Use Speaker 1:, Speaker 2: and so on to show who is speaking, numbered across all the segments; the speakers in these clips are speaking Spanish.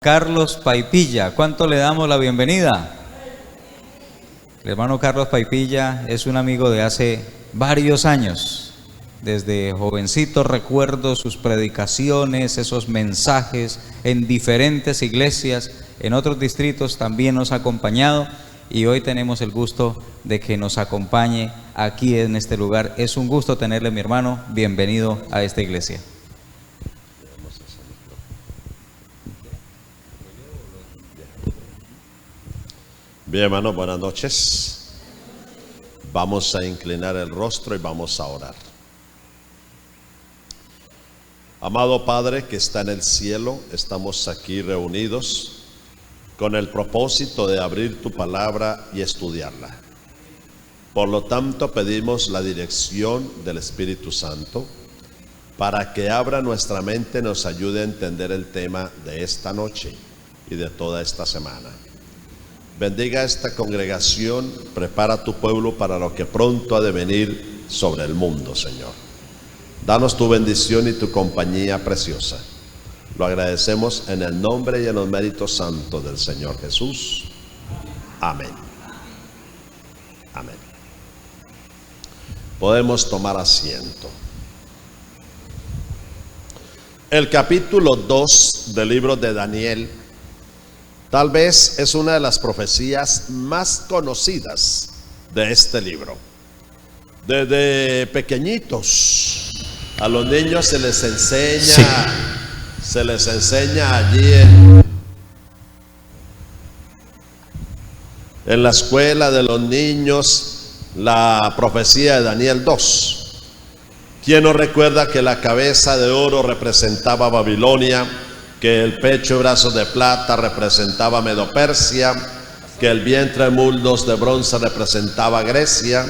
Speaker 1: Carlos Paipilla. ¿Cuánto le damos la bienvenida? El hermano Carlos Paipilla es un amigo de hace varios años. Desde jovencito recuerdo sus predicaciones, esos mensajes en diferentes iglesias, en otros distritos también nos ha acompañado y hoy tenemos el gusto de que nos acompañe aquí en este lugar. Es un gusto tenerle, mi hermano. Bienvenido a esta iglesia.
Speaker 2: Bien, hermanos, buenas noches. Vamos a inclinar el rostro y vamos a orar. Amado Padre que está en el cielo, estamos aquí reunidos con el propósito de abrir tu palabra y estudiarla. Por lo tanto, pedimos la dirección del Espíritu Santo para que abra nuestra mente y nos ayude a entender el tema de esta noche y de toda esta semana. Bendiga esta congregación, prepara a tu pueblo para lo que pronto ha de venir sobre el mundo, Señor. Danos tu bendición y tu compañía preciosa. Lo agradecemos en el nombre y en los méritos santos del Señor Jesús. Amén. Amén. Podemos tomar asiento. El capítulo 2 del libro de Daniel tal vez es una de las profecías más conocidas de este libro. Desde pequeñitos a los niños se les enseña allí en la escuela de los niños la profecía de Daniel 2. ¿Quién no recuerda que la cabeza de oro representaba a Babilonia, que el pecho y brazos de plata representaba a Medo-Persia, que el vientre y muslos de bronce representaba a Grecia,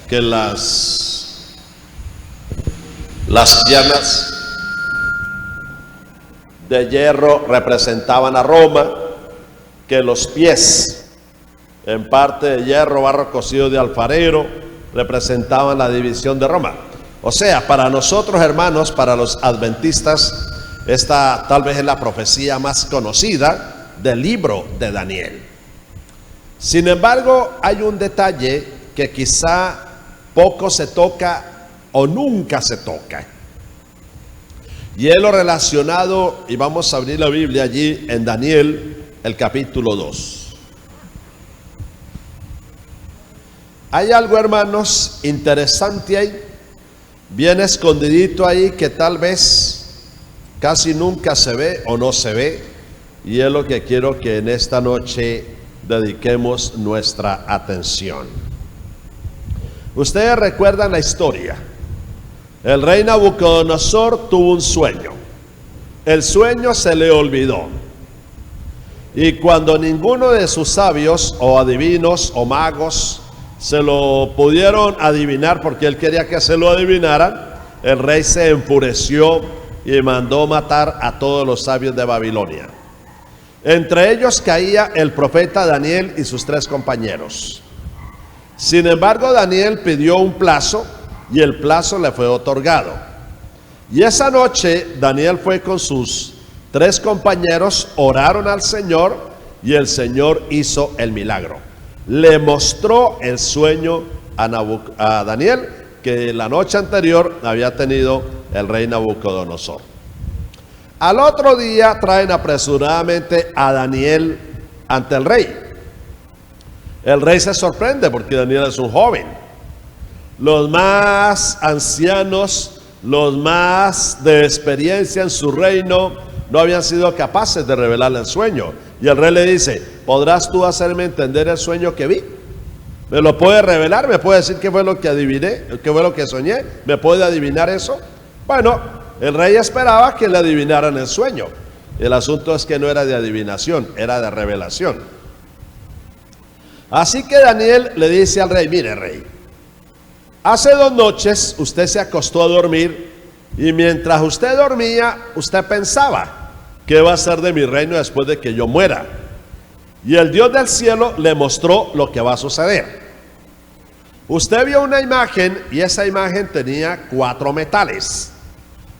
Speaker 2: que las piernas de hierro representaban a Roma, que los pies en parte de hierro, barro cocido de alfarero, representaban la división de Roma? O sea, para nosotros, hermanos, para los adventistas, esta tal vez es la profecía más conocida del libro de Daniel. Sin embargo, hay un detalle que quizá poco se toca o nunca se toca. Y es lo relacionado, y vamos a abrir la Biblia allí en Daniel, el capítulo 2. Hay algo, hermanos, interesante ahí, bien escondidito ahí, que tal vez casi nunca se ve o no se ve, y es lo que quiero que en esta noche dediquemos nuestra atención. Ustedes recuerdan la historia. El rey Nabucodonosor tuvo un sueño. El sueño se le olvidó. Y cuando ninguno de sus sabios o adivinos o magos se lo pudieron adivinar, porque él quería que se lo adivinaran, el rey se enfureció y mandó matar a todos los sabios de Babilonia. Entre ellos caía el profeta Daniel y sus 3 compañeros. Sin embargo, Daniel pidió un plazo y el plazo le fue otorgado. Y esa noche Daniel fue con sus 3 compañeros, oraron al Señor y el Señor hizo el milagro. Le mostró el sueño a Daniel que la noche anterior había tenido el rey Nabucodonosor. Al otro día traen apresuradamente a Daniel ante el rey. El rey se sorprende porque Daniel es un joven. Los más ancianos, los más de experiencia en su reino, no habían sido capaces de revelarle el sueño. Y el rey le dice: ¿podrás tú hacerme entender el sueño que vi? ¿Me lo puede revelar? ¿Me puede decir qué fue lo que adiviné? ¿Qué fue lo que soñé? ¿Me puede adivinar eso? Bueno, el rey esperaba que le adivinaran el sueño. El asunto es que no era de adivinación, era de revelación. Así que Daniel le dice al rey: mire, rey, hace 2 noches usted se acostó a dormir y mientras usted dormía, usted pensaba: ¿qué va a ser de mi reino después de que yo muera? Y el Dios del cielo le mostró lo que va a suceder. Usted vio una imagen y esa imagen tenía 4 metales.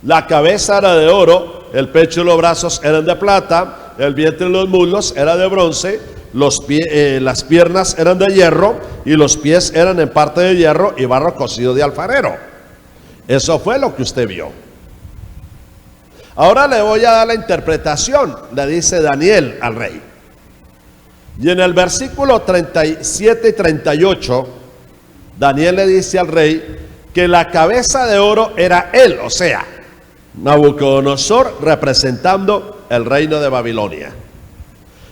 Speaker 2: La cabeza era de oro, el pecho y los brazos eran de plata, el vientre y los muslos era de bronce, las piernas eran de hierro y los pies eran en parte de hierro y barro cocido de alfarero. Eso fue lo que usted vio. Ahora le voy a dar la interpretación, le dice Daniel al rey. Y en el versículo 37 y 38, Daniel le dice al rey que la cabeza de oro era él, o sea, Nabucodonosor, representando el reino de Babilonia.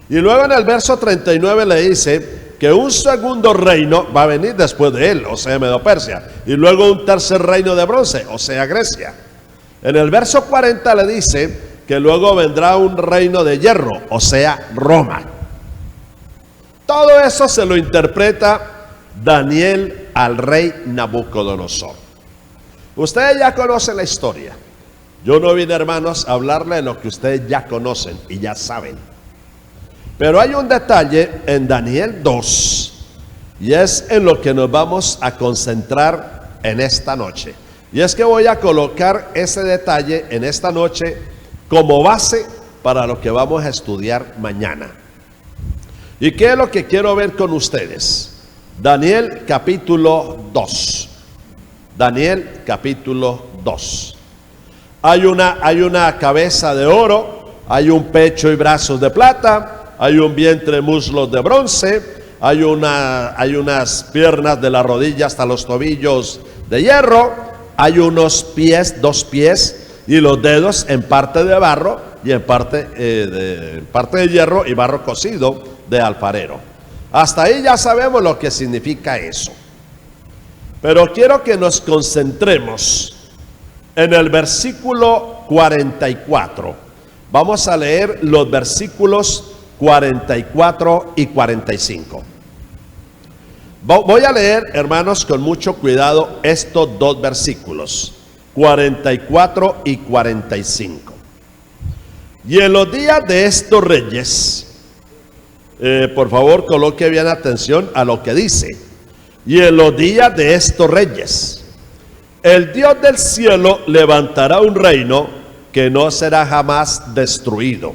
Speaker 2: Y luego en el verso 39 le dice que un segundo reino va a venir después de él, o sea, Medo-Persia, y luego un tercer reino de bronce, o sea, Grecia. En el verso 40 le dice que luego vendrá un reino de hierro, o sea, Roma. Todo eso se lo interpreta Daniel al rey Nabucodonosor. Ustedes ya conocen la historia. Yo no vine, hermanos, a hablarle de lo que ustedes ya conocen y ya saben. Pero hay un detalle en Daniel 2 y es en lo que nos vamos a concentrar en esta noche. Y es que voy a colocar ese detalle en esta noche como base para lo que vamos a estudiar mañana. ¿Y qué es lo que quiero ver con ustedes? Daniel capítulo 2. Daniel capítulo 2. Hay una cabeza de oro, hay un pecho y brazos de plata, hay un vientre y muslos de bronce, hay unas piernas de la rodilla hasta los tobillos de hierro, hay unos pies, 2 pies y los dedos en parte de barro y en parte de hierro y barro cocido de alfarero. Hasta ahí ya sabemos lo que significa eso. Pero quiero que nos concentremos en el versículo 44. Vamos a leer los versículos 44 y 45. Voy a leer, hermanos, con mucho cuidado estos dos versículos, 44 y 45. Y en los días de estos reyes, por favor coloque bien atención a lo que dice. Y en los días de estos reyes, el Dios del cielo levantará un reino que no será jamás destruido,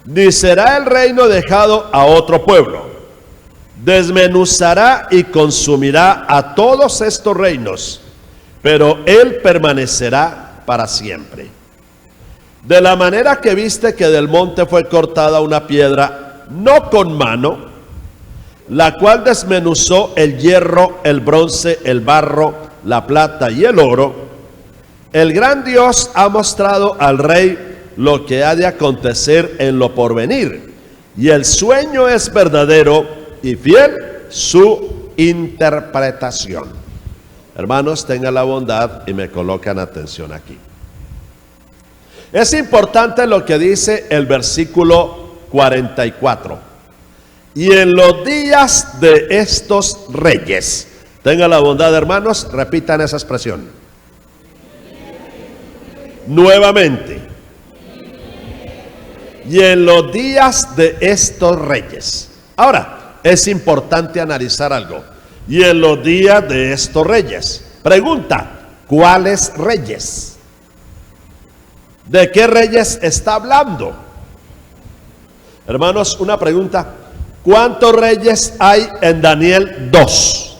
Speaker 2: ni será el reino dejado a otro pueblo. Desmenuzará y consumirá a todos estos reinos, pero él permanecerá para siempre. De la manera que viste que del monte fue cortada una piedra, no con mano, la cual desmenuzó el hierro, el bronce, el barro, la plata y el oro, el gran Dios ha mostrado al rey lo que ha de acontecer en lo porvenir, y el sueño es verdadero y fiel su interpretación. Hermanos, tengan la bondad y me colocan atención aquí. Es importante lo que dice el versículo 44. Y en los días de estos reyes, tengan la bondad, hermanos, repitan esa expresión. Nuevamente. Y en los días de estos reyes. Ahora, es importante analizar algo. Y en los días de estos reyes. Pregunta, ¿cuáles reyes? ¿De qué reyes está hablando? Hermanos, una pregunta. ¿Cuántos reyes hay en Daniel 2?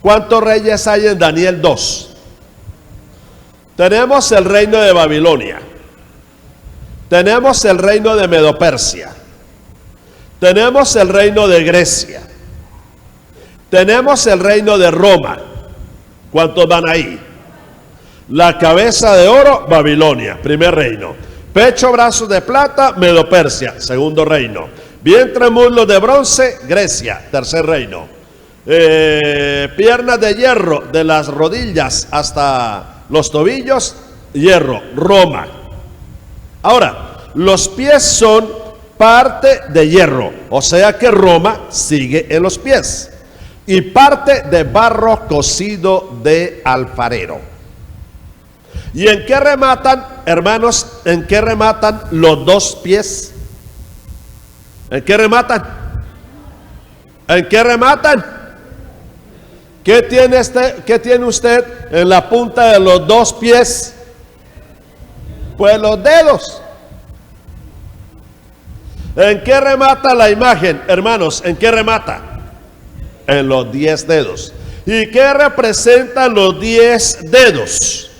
Speaker 2: ¿Cuántos reyes hay en Daniel 2? Tenemos el reino de Babilonia. Tenemos el reino de Medo-Persia. Tenemos el reino de Grecia. Tenemos el reino de Roma. ¿Cuántos van ahí? La cabeza de oro, Babilonia, primer reino. Pecho, brazos de plata, Medo-Persia, segundo reino. Vientre, muslos de bronce, Grecia, tercer reino. Piernas de hierro, de las rodillas hasta los tobillos, hierro, Roma. Ahora, los pies son parte de hierro, o sea que Roma sigue en los pies. Y parte de barro cocido de alfarero. ¿Y en qué rematan, hermanos? ¿En qué rematan los 2 pies? ¿En qué rematan? ¿En qué rematan? ¿Qué tiene usted en la punta de los 2 pies? Pues los dedos. ¿En qué remata la imagen, hermanos? ¿En qué remata? En los 10 dedos. ¿Y qué representan los 10 dedos?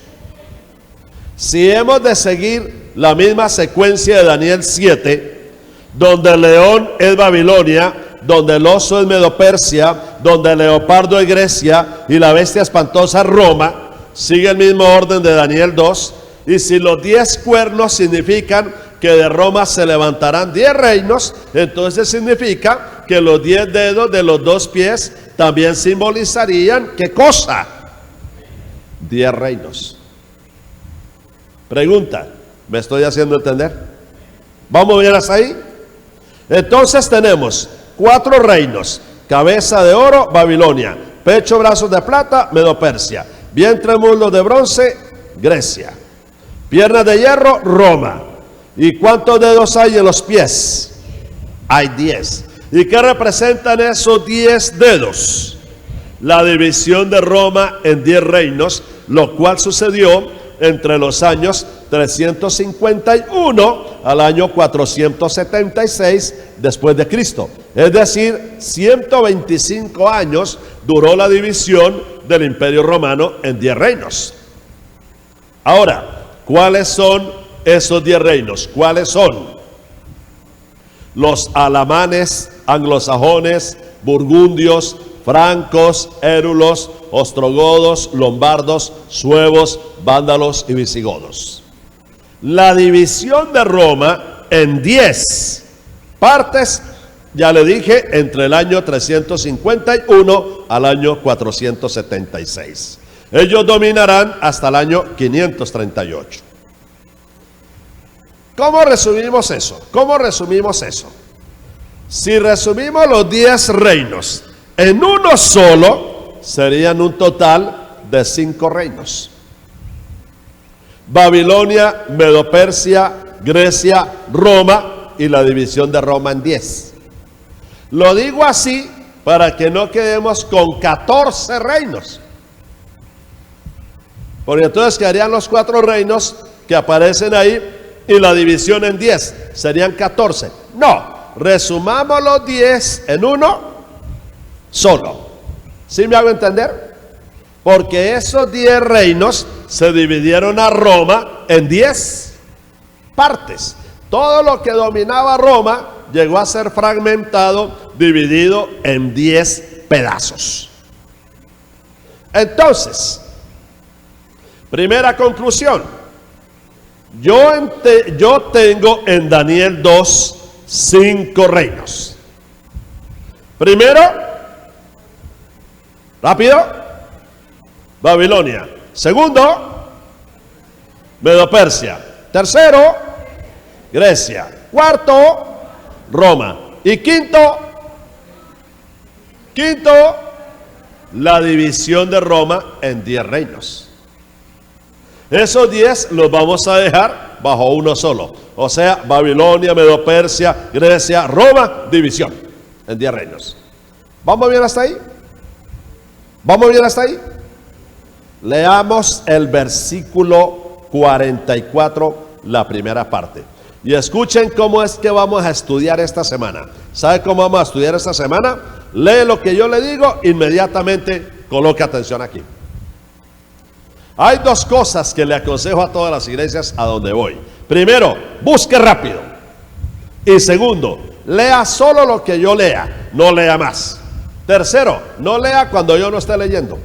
Speaker 2: Si hemos de seguir la misma secuencia de Daniel 7, donde el león es Babilonia, donde el oso es Medo-Persia, donde el leopardo es Grecia y la bestia espantosa Roma, sigue el mismo orden de Daniel 2. Y si los 10 cuernos significan que de Roma se levantarán 10 reinos, entonces significa que los 10 dedos de los 2 pies también simbolizarían ¿qué cosa? 10 reinos. Pregunta, ¿me estoy haciendo entender? ¿Vamos bien hasta ahí? Entonces tenemos 4 reinos: cabeza de oro, Babilonia; pecho, brazos de plata, Medo-Persia; vientre, muslos de bronce, Grecia; piernas de hierro, Roma. ¿Y cuántos dedos hay en los pies? Hay 10. ¿Y qué representan esos 10 dedos? La división de Roma en 10 reinos, lo cual sucedió entre los años 351 al año 476 después de Cristo. Es decir, 125 años duró la división del Imperio Romano en 10 reinos. Ahora, ¿cuáles son esos 10 reinos? ¿Cuáles son? Los alamanes, anglosajones, burgundios, francos, érulos, ostrogodos, lombardos, suevos, vándalos y visigodos. La división de Roma en 10 partes, ya le dije, entre el año 351 al año 476. Ellos dominarán hasta el año 538. ¿Cómo resumimos eso? ¿Cómo resumimos eso? Si resumimos los 10 reinos en uno solo, serían un total de 5 reinos: Babilonia, Medo-Persia, Grecia, Roma, y la división de Roma en 10. Lo digo así para que no quedemos con 14 reinos, porque entonces quedarían los 4 reinos que aparecen ahí y la división en 10, serían 14. No, resumamos los 10 en uno solo. ¿Sí me hago entender? Porque esos 10 reinos se dividieron a Roma en 10 partes. Todo lo que dominaba Roma llegó a ser fragmentado, dividido en 10 pedazos. Entonces, primera conclusión: yo tengo en Daniel 2 5 reinos. Primero, rápido, Babilonia. Segundo, Medo-Persia. Tercero, Grecia. Cuarto, Roma. Y quinto, la división de Roma en 10 reinos. Esos 10 los vamos a dejar bajo uno solo. O sea, Babilonia, Medo-Persia, Grecia, Roma, división en 10 reinos. ¿Vamos bien hasta ahí? ¿Vamos bien hasta ahí? Leamos el versículo 44, la primera parte. Y escuchen cómo es que vamos a estudiar esta semana. ¿Sabe cómo vamos a estudiar esta semana? Lee lo que yo le digo, inmediatamente coloque atención aquí. Hay 2 cosas que le aconsejo a todas las iglesias a donde voy. Primero, busque rápido. Y segundo, lea solo lo que yo lea, no lea más. Tercero, no lea cuando yo no esté leyendo.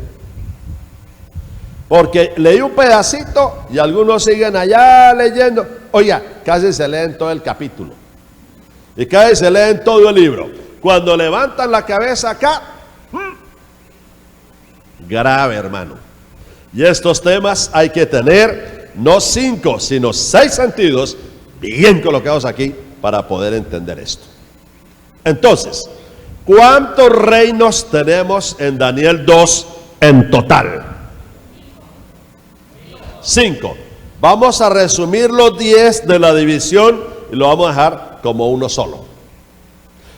Speaker 2: Porque leí un pedacito y algunos siguen allá leyendo. Oiga, casi se leen todo el capítulo. Y casi se leen todo el libro. Cuando levantan la cabeza acá, grave, hermano. Y estos temas hay que tener no 5, sino 6 sentidos bien colocados aquí para poder entender esto. Entonces, ¿cuántos reinos tenemos en Daniel 2 en total? 5. Vamos a resumir los 10 de la división y lo vamos a dejar como uno solo.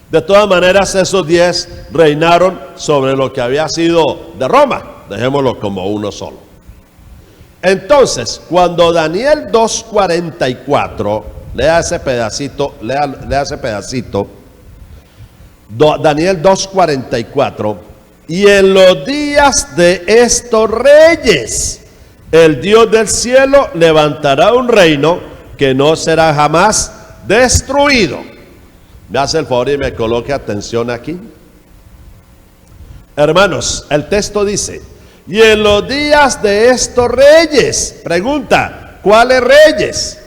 Speaker 2: De todas maneras, esos 10 reinaron sobre lo que había sido de Roma. Dejémoslo como uno solo. Entonces, cuando Daniel 2:44 lea ese pedacito, lea ese pedacito. Daniel 2:44. Y en los días de estos reyes, el Dios del cielo levantará un reino que no será jamás destruido. Me hace el favor y me coloque atención aquí. Hermanos, el texto dice, y en los días de estos reyes, pregunta, ¿cuáles reyes?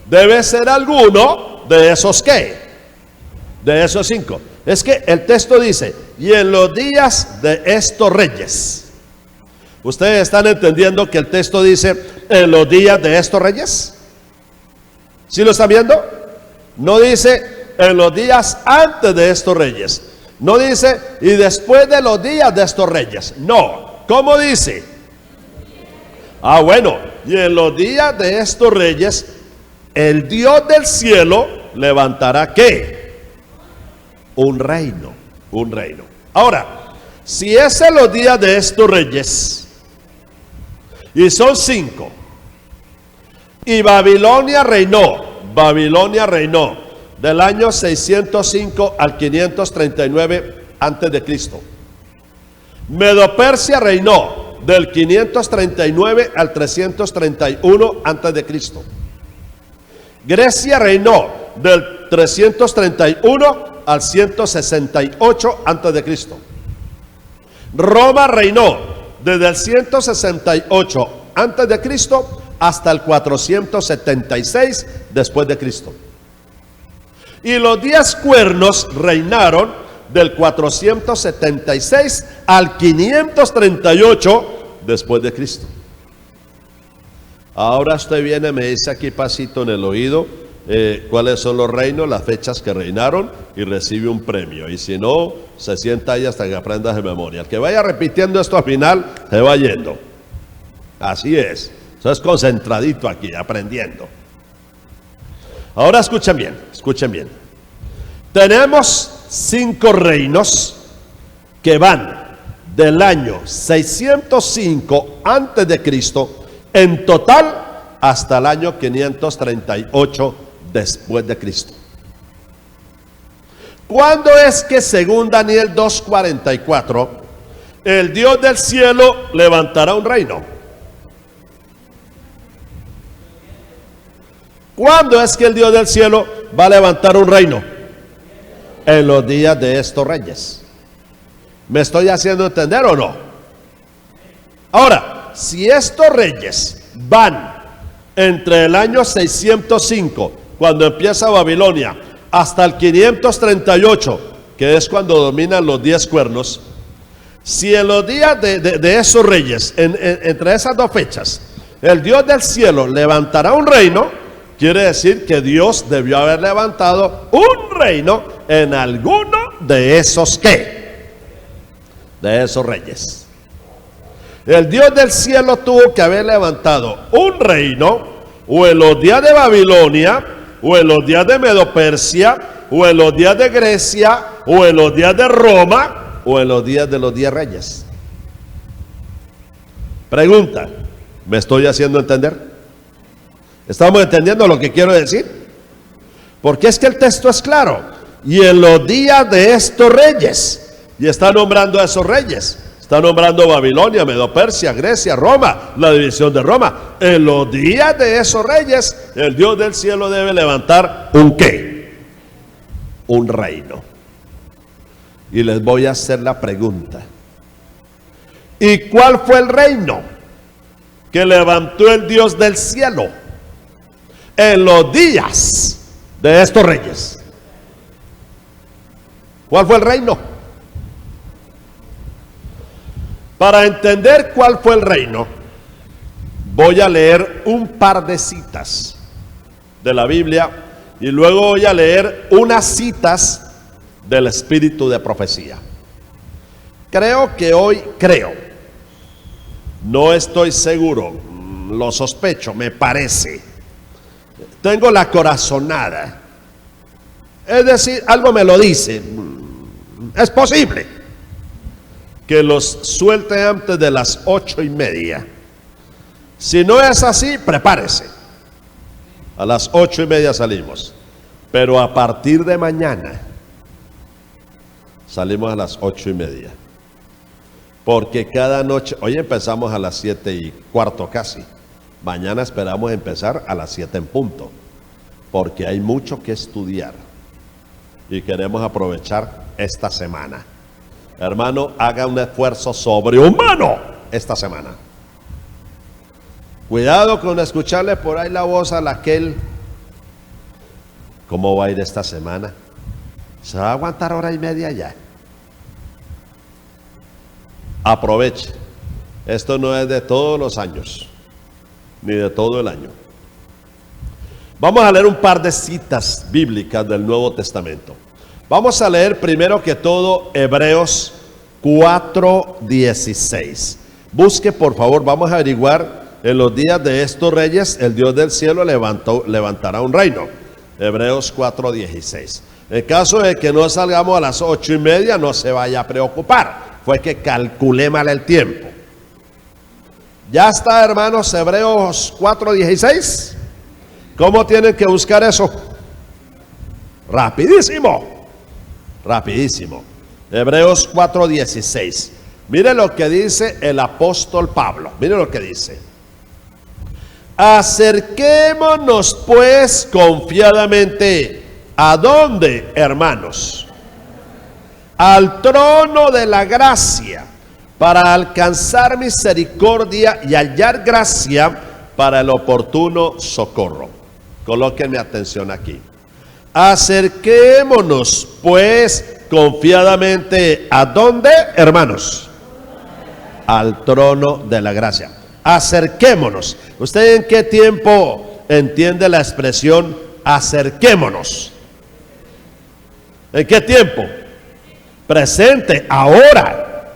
Speaker 2: Debe ser alguno de esos ¿qué? De esos 5. Es que el texto dice, y en los días de estos reyes. ¿Ustedes están entendiendo que el texto dice, en los días de estos reyes? ¿Sí lo están viendo? No dice, en los días antes de estos reyes. No dice, y después de los días de estos reyes. No. ¿Cómo dice? Ah, bueno, y en los días de estos reyes, el Dios del cielo levantará ¿qué? Un reino, un reino. Ahora, si es en los días de estos reyes, y son 5, y Babilonia reinó del año 605 al 539 antes de Cristo. Medo-Persia reinó del 539 al 331 antes de Cristo. Grecia reinó del 331 al 168 antes de Cristo. Roma reinó desde el 168 antes de Cristo hasta el 476 después de Cristo. Y los 10 cuernos reinaron del 476 al 538 después de Cristo. Ahora usted viene, me dice aquí pasito en el oído cuáles son los reinos, las fechas que reinaron y recibe un premio. Y si no, se sienta ahí hasta que aprendas de memoria. El que vaya repitiendo esto al final se va yendo. Así es. Eso es concentradito aquí, aprendiendo. Ahora escuchen bien, escuchen bien. Tenemos 5 reinos que van del año 605 antes de Cristo en total hasta el año 538 después de Cristo. ¿Cuándo es que según Daniel 2:44 el Dios del cielo levantará un reino? ¿Cuándo es que el Dios del cielo va a levantar un reino? En los días de estos reyes. ¿Me estoy haciendo entender o no? Ahora, si estos reyes van entre el año 605, cuando empieza Babilonia, hasta el 538, que es cuando dominan los 10 cuernos, si en los días de esos reyes, entre esas dos fechas, el Dios del cielo levantará un reino, quiere decir que Dios debió haber levantado un reino en alguno de esos ¿qué? De esos reyes. El Dios del cielo tuvo que haber levantado un reino o en los días de Babilonia, o en los días de Medo-Persia, o en los días de Grecia, o en los días de Roma, o en los días de los 10 reyes. Pregunta, ¿me estoy haciendo entender? ¿Estamos entendiendo lo que quiero decir? Porque es que el texto es claro. Y en los días de estos reyes, y está nombrando a esos reyes, está nombrando Babilonia, Medo-Persia, Grecia, Roma, la división de Roma. En los días de esos reyes, el Dios del cielo debe levantar un ¿qué? Un reino. Y les voy a hacer la pregunta. ¿Y cuál fue el reino que levantó el Dios del cielo en los días de estos reyes? ¿Cuál fue el reino? Para entender cuál fue el reino, voy a leer un par de citas de la Biblia y luego voy a leer unas citas del espíritu de profecía. Creo, no estoy seguro, lo sospecho, me parece, tengo la corazonada, es decir, algo me lo dice, es posible que los suelte antes de las 8:30 Si no es así, prepárese. A las 8:30 salimos. Pero a partir de mañana salimos a las 8:30. Porque cada noche, hoy empezamos a las 7:15 casi. Mañana esperamos empezar a las 7 en punto. Porque hay mucho que estudiar. Y queremos aprovechar esta semana. Hermano, haga un esfuerzo sobrehumano esta semana. Cuidado con escucharle por ahí la voz a aquel. ¿Cómo va a ir esta semana? ¿Se va a aguantar 1:30 ya? Aproveche. Esto no es de todos los años, ni de todo el año. Vamos a leer un par de citas bíblicas del Nuevo Testamento. Vamos a leer primero que todo Hebreos 4:16. Busque por favor, vamos a averiguar. En los días de estos reyes, el Dios del cielo levantará un reino. Hebreos 4:16. En caso de que no salgamos a las 8:30, no se vaya a preocupar. Fue que calculé mal el tiempo. Ya está, hermanos, Hebreos 4:16. ¿Cómo tienen que buscar eso? Rapidísimo. Rapidísimo. Hebreos 4:16. Mire lo que dice el apóstol Pablo. Mire lo que dice. Acerquémonos pues confiadamente. ¿A dónde, hermanos? Al trono de la gracia, para alcanzar misericordia y hallar gracia para el oportuno socorro. Colóquenme atención aquí. Acerquémonos pues confiadamente. ¿A dónde, hermanos? Al trono de la gracia. Acerquémonos. ¿Usted en qué tiempo entiende la expresión acerquémonos? ¿En qué tiempo? Presente, ahora.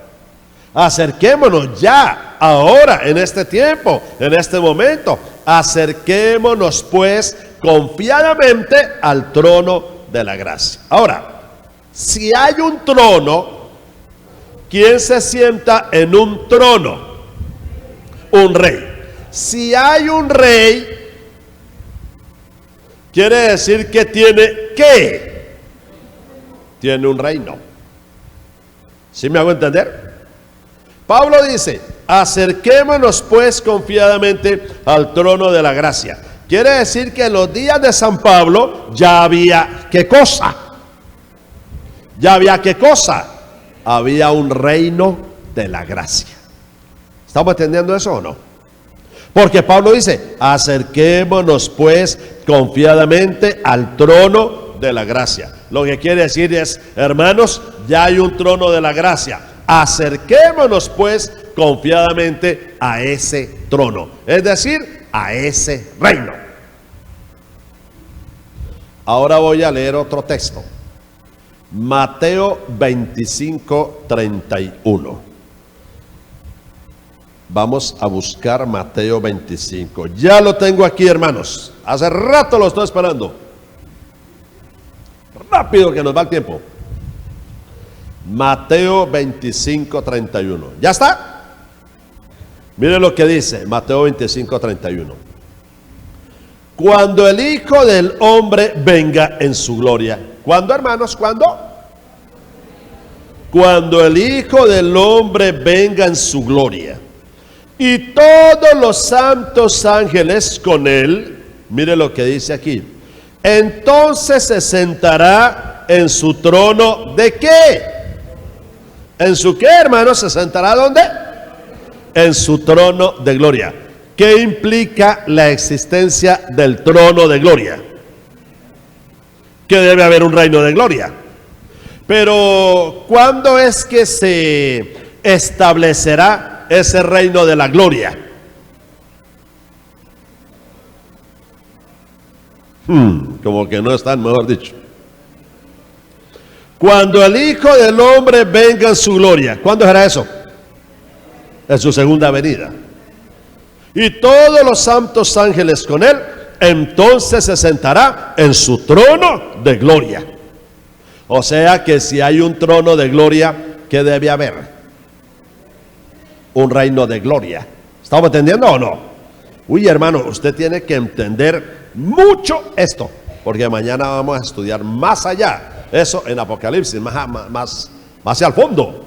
Speaker 2: Acerquémonos ya, ahora, en este tiempo, en este momento. Acerquémonos pues confiadamente al trono de la gracia. Ahora, si hay un trono, ¿quién se sienta en un trono? Un rey. Si hay un rey, quiere decir que tiene ¿qué? Tiene un reino. ¿Sí me hago entender? Pablo dice, acerquémonos pues confiadamente al trono de la gracia. Quiere decir que en los días de San Pablo ya había ¿qué cosa? Ya había ¿qué cosa? Había un reino de la gracia. ¿Estamos entendiendo eso o no? Porque Pablo dice, acerquémonos pues confiadamente al trono de la gracia. Lo que quiere decir es, hermanos, ya hay un trono de la gracia. Acerquémonos pues confiadamente a ese trono. Es decir, a ese reino. Ahora voy a leer otro texto. Mateo 25:31. Vamos a buscar Mateo 25. Ya lo tengo aquí, hermanos. Hace rato lo estoy esperando. Rápido que nos va el tiempo. Mateo 25:31. ¿Ya está? Mire lo que dice Mateo 25:31. Cuando el Hijo del Hombre venga en su gloria. ¿Cuándo, hermanos? ¿Cuándo? Cuando el Hijo del Hombre venga en su gloria. Y todos los santos ángeles con él. Mire lo que dice aquí. Entonces se sentará en su trono. ¿De qué? ¿En su qué, hermano? ¿Se sentará dónde? En su trono de gloria. ¿Qué implica la existencia del trono de gloria? Que debe haber un reino de gloria. Pero ¿cuándo es que se establecerá ese reino de la gloria? Como que no están, mejor dicho. Cuando el Hijo del Hombre venga en su gloria. ¿Cuándo será eso? En su segunda venida. Y todos los santos ángeles con él. Entonces se sentará en su trono de gloria. O sea que si hay un trono de gloria, ¿qué debe haber? Un reino de gloria. ¿Estamos entendiendo o no? Uy, hermano, usted tiene que entender mucho esto, porque mañana vamos a estudiar más allá, eso en Apocalipsis, más hacia el fondo.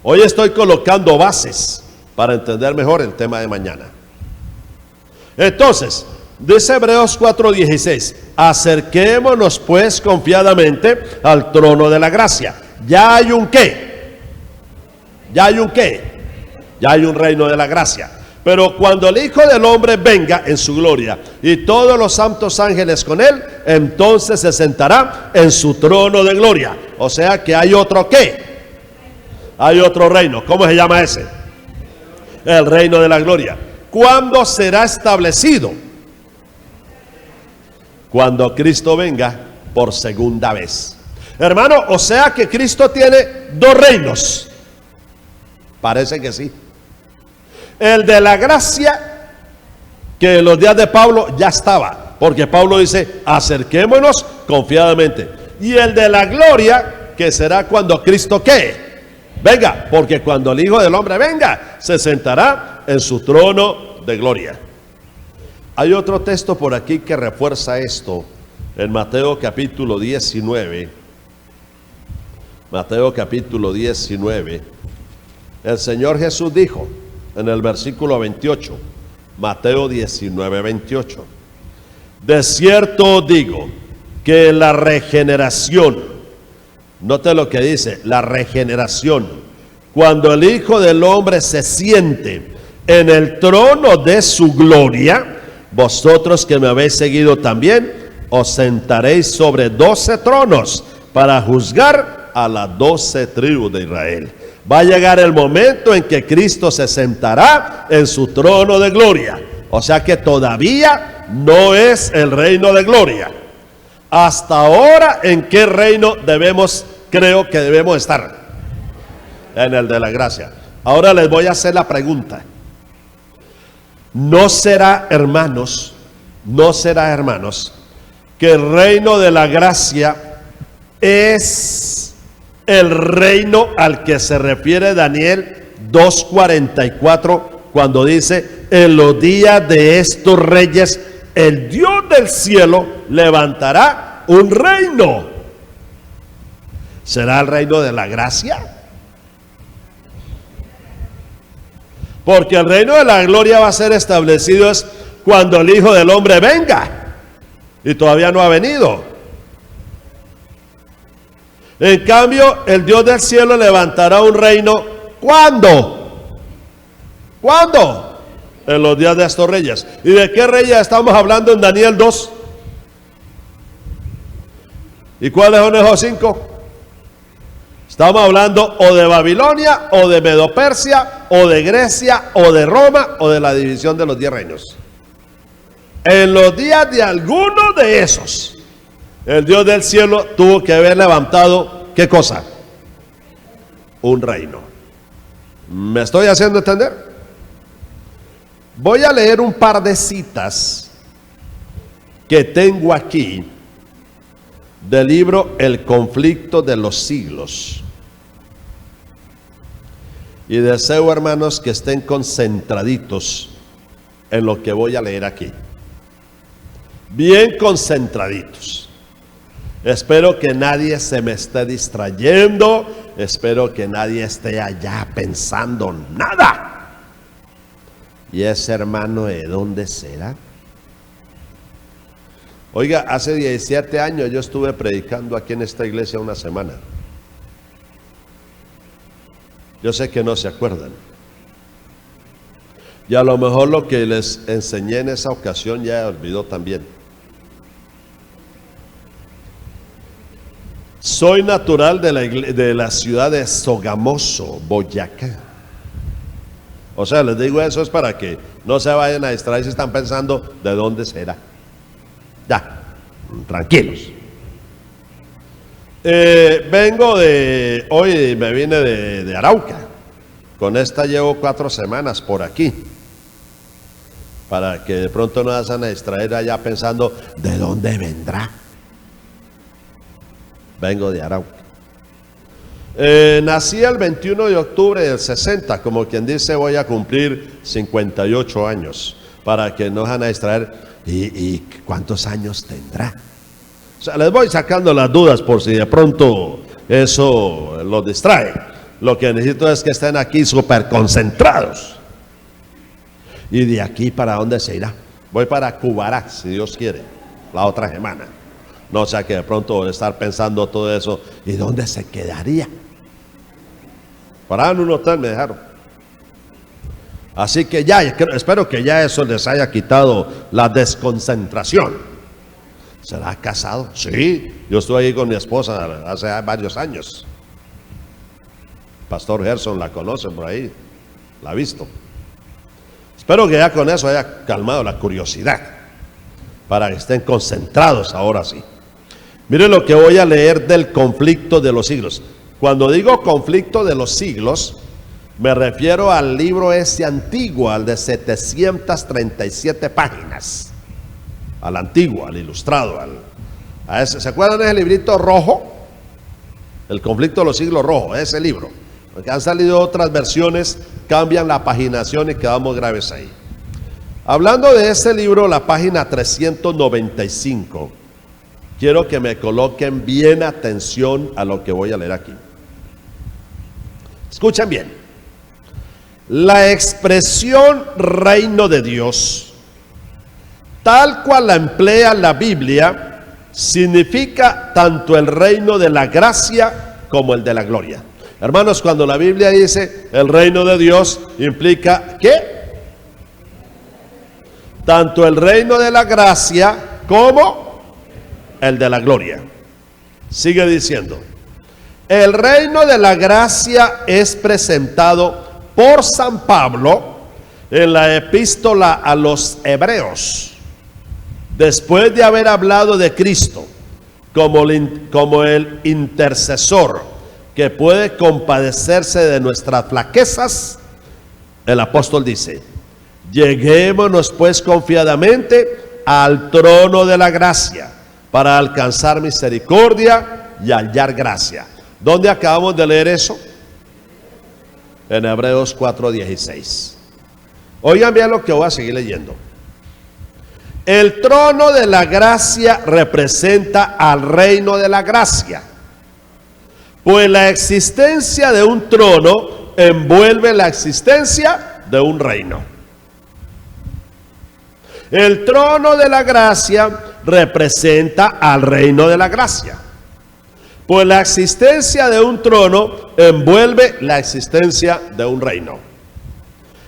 Speaker 2: Hoy estoy colocando bases para entender mejor el tema de mañana. Entonces, dice Hebreos 4:16, acerquémonos pues confiadamente al trono de la gracia. Ya hay un qué, ya hay un qué, ya hay un reino de la gracia. Pero cuando el Hijo del Hombre venga en su gloria y todos los santos ángeles con él, entonces se sentará en su trono de gloria. O sea que hay otro qué, hay otro reino. ¿Cómo se llama ese? El reino de la gloria. ¿Cuándo será establecido? Cuando Cristo venga por segunda vez. Hermano, o sea que Cristo tiene dos reinos. Parece que sí. El de la gracia, que en los días de Pablo ya estaba, porque Pablo dice, acerquémonos confiadamente. Y el de la gloria, que será cuando Cristo ¿qué? Venga, porque cuando el Hijo del Hombre venga, se sentará en su trono de gloria. Hay otro texto por aquí que refuerza esto, en Mateo capítulo 19. Mateo capítulo 19. El Señor Jesús dijo en el versículo 28, Mateo 19, 28. De cierto digo que la regeneración, note lo que dice, la regeneración, cuando el Hijo del Hombre se siente en el trono de su gloria, vosotros que me habéis seguido también, os sentaréis sobre 12 tronos para juzgar a las 12 tribus de Israel. Va a llegar el momento en que Cristo se sentará en su trono de gloria. O sea que todavía no es el reino de gloria. Hasta ahora, ¿en qué reino creo que debemos estar? En el de la gracia. Ahora les voy a hacer la pregunta. ¿No será, hermanos, que el reino de la gracia es el reino al que se refiere Daniel 2:44 cuando dice, en los días de estos reyes el Dios del cielo levantará un reino? ¿Será el reino de la gracia? Porque el reino de la gloria va a ser establecido es cuando el Hijo del Hombre venga, y todavía no ha venido. En cambio, el Dios del cielo levantará un reino. ¿Cuándo? ¿Cuándo? En los días de estos reyes. ¿Y de qué reyes estamos hablando en Daniel 2? ¿Y cuáles son esos 5? Estamos hablando o de Babilonia, o de Medo-Persia, o de Grecia, o de Roma, o de la división de los 10 reinos. En los días de alguno de esos, el Dios del cielo tuvo que haber levantado, ¿qué cosa? Un reino. ¿Me estoy haciendo entender? Voy a leer un par de citas que tengo aquí del libro El conflicto de los siglos. Y deseo, hermanos, que estén concentraditos en lo que voy a leer aquí. Bien concentraditos. Espero que nadie se me esté distrayendo. Espero que nadie esté allá pensando nada. ¿Y ese hermano de dónde será? Oiga, hace 17 años yo estuve predicando aquí en esta iglesia una semana. Yo sé que no se acuerdan. Y a lo mejor lo que les enseñé en esa ocasión ya olvidó también. Soy natural de la ciudad de Sogamoso, Boyacá. O sea, les digo eso es para que no se vayan a distraer si están pensando de dónde será. Ya, tranquilos. Hoy me vine de Arauca. Con esta llevo 4 semanas por aquí. Para que de pronto no se vayan a distraer allá pensando de dónde vendrá. Vengo de Arauca. Nací el 21 de octubre del 60, como quien dice voy a cumplir 58 años, para que no van a distraer. ¿Y cuántos años tendrá? O sea, les voy sacando las dudas por si de pronto eso los distrae. Lo que necesito es que estén aquí súper concentrados. ¿Y de aquí para dónde se irá? Voy para Cubará, si Dios quiere, la otra semana. No sea que de pronto estar pensando todo eso. ¿Y dónde se quedaría? Para en un hotel me dejaron. Así que ya, espero que ya eso les haya quitado la desconcentración. ¿Será casado? Sí, yo estuve ahí con mi esposa hace varios años. Pastor Gerson la conoce por ahí, la ha visto. Espero que ya con eso haya calmado la curiosidad, para que estén concentrados ahora sí. Miren lo que voy a leer del conflicto de los siglos. Cuando digo conflicto de los siglos, me refiero al libro ese antiguo, al de 737 páginas. Al antiguo, al ilustrado, a ese. ¿Se acuerdan de ese librito rojo? El conflicto de los siglos rojo, ese libro. Porque han salido otras versiones, cambian la paginación y quedamos graves ahí. Hablando de ese libro, la página 395, quiero que me coloquen bien atención a lo que voy a leer aquí. Escuchen bien. La expresión reino de Dios, tal cual la emplea la Biblia, significa tanto el reino de la gracia como el de la gloria. Hermanos, cuando la Biblia dice el reino de Dios, implica ¿qué? Tanto el reino de la gracia como el de la gloria. Sigue diciendo, el reino de la gracia es presentado por San Pablo en la epístola a los Hebreos, después de haber hablado de Cristo como el intercesor que puede compadecerse de nuestras flaquezas. El apóstol dice, lleguémonos pues confiadamente al trono de la gracia para alcanzar misericordia y hallar gracia. ¿Dónde acabamos de leer eso? En Hebreos 4:16. Oigan bien lo que voy a seguir leyendo. El trono de la gracia representa al reino de la gracia, pues la existencia de un trono envuelve la existencia de un reino. El trono de la gracia representa al reino de la gracia, pues la existencia de un trono envuelve la existencia de un reino.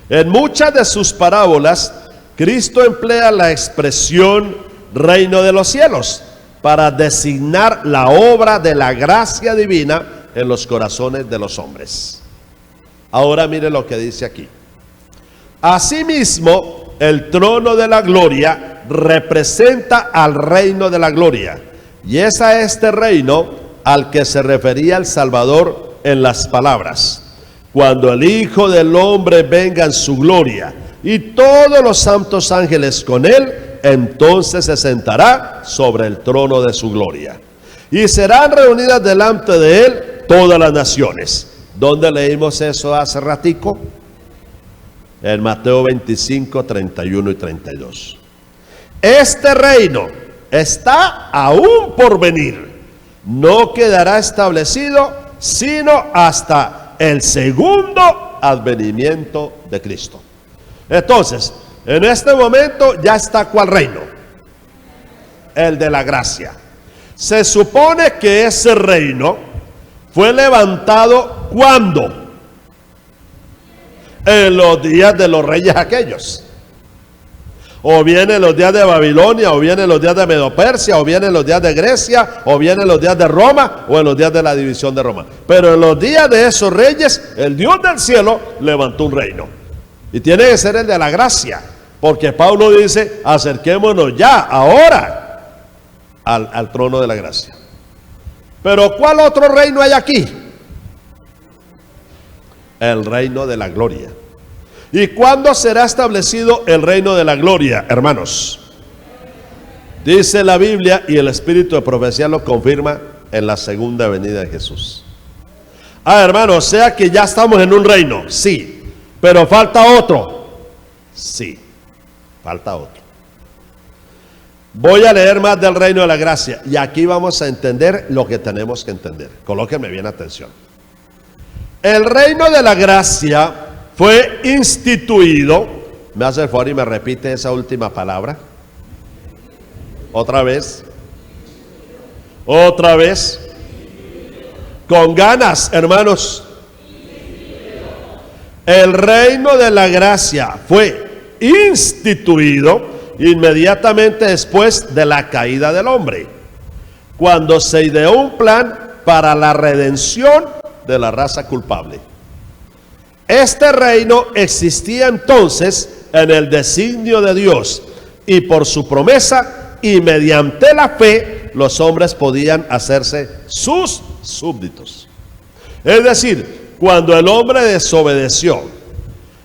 Speaker 2: En muchas de sus parábolas, Cristo emplea la expresión reino de los cielos para designar la obra de la gracia divina en los corazones de los hombres. Ahora mire lo que dice aquí. Asimismo, el trono de la gloria representa al reino de la gloria, y es a este reino al que se refería el Salvador en las palabras: cuando el Hijo del Hombre venga en su gloria y todos los santos ángeles con él, entonces se sentará sobre el trono de su gloria, y serán reunidas delante de él todas las naciones. ¿Dónde leímos eso hace ratico? En Mateo 25, 31 y 32. Este reino está aún por venir, no quedará establecido sino hasta el segundo advenimiento de Cristo. Entonces, en este momento ya está ¿cuál reino? El de la gracia. Se supone que ese reino fue levantado ¿cuándo? En los días de los reyes aquellos. O bien en los días de Babilonia, o bien en los días de Medo-Persia, o bien en los días de Grecia, o bien en los días de Roma, o en los días de la división de Roma. Pero en los días de esos reyes, el Dios del cielo levantó un reino. Y tiene que ser el de la gracia, porque Pablo dice, acerquémonos ya, ahora, al trono de la gracia. Pero ¿cuál otro reino hay aquí? El reino de la gloria. ¿Y cuándo será establecido el reino de la gloria, hermanos? Dice la Biblia, y el espíritu de profecía lo confirma, en la segunda venida de Jesús. Ah, hermano, o sea que ya estamos en un reino, sí, pero falta otro. Sí, falta otro. Voy a leer más del reino de la gracia y aquí vamos a entender lo que tenemos que entender. Colóquenme bien atención. El reino de la gracia fue instituido. Me hace el favor y me repite esa última palabra. Otra vez. Otra vez. Con ganas, hermanos. El reino de la gracia fue instituido inmediatamente después de la caída del hombre, cuando se ideó un plan para la redención de la raza culpable. Este reino existía entonces en el designio de Dios y por su promesa y mediante la fe los hombres podían hacerse sus súbditos. Es decir, cuando el hombre desobedeció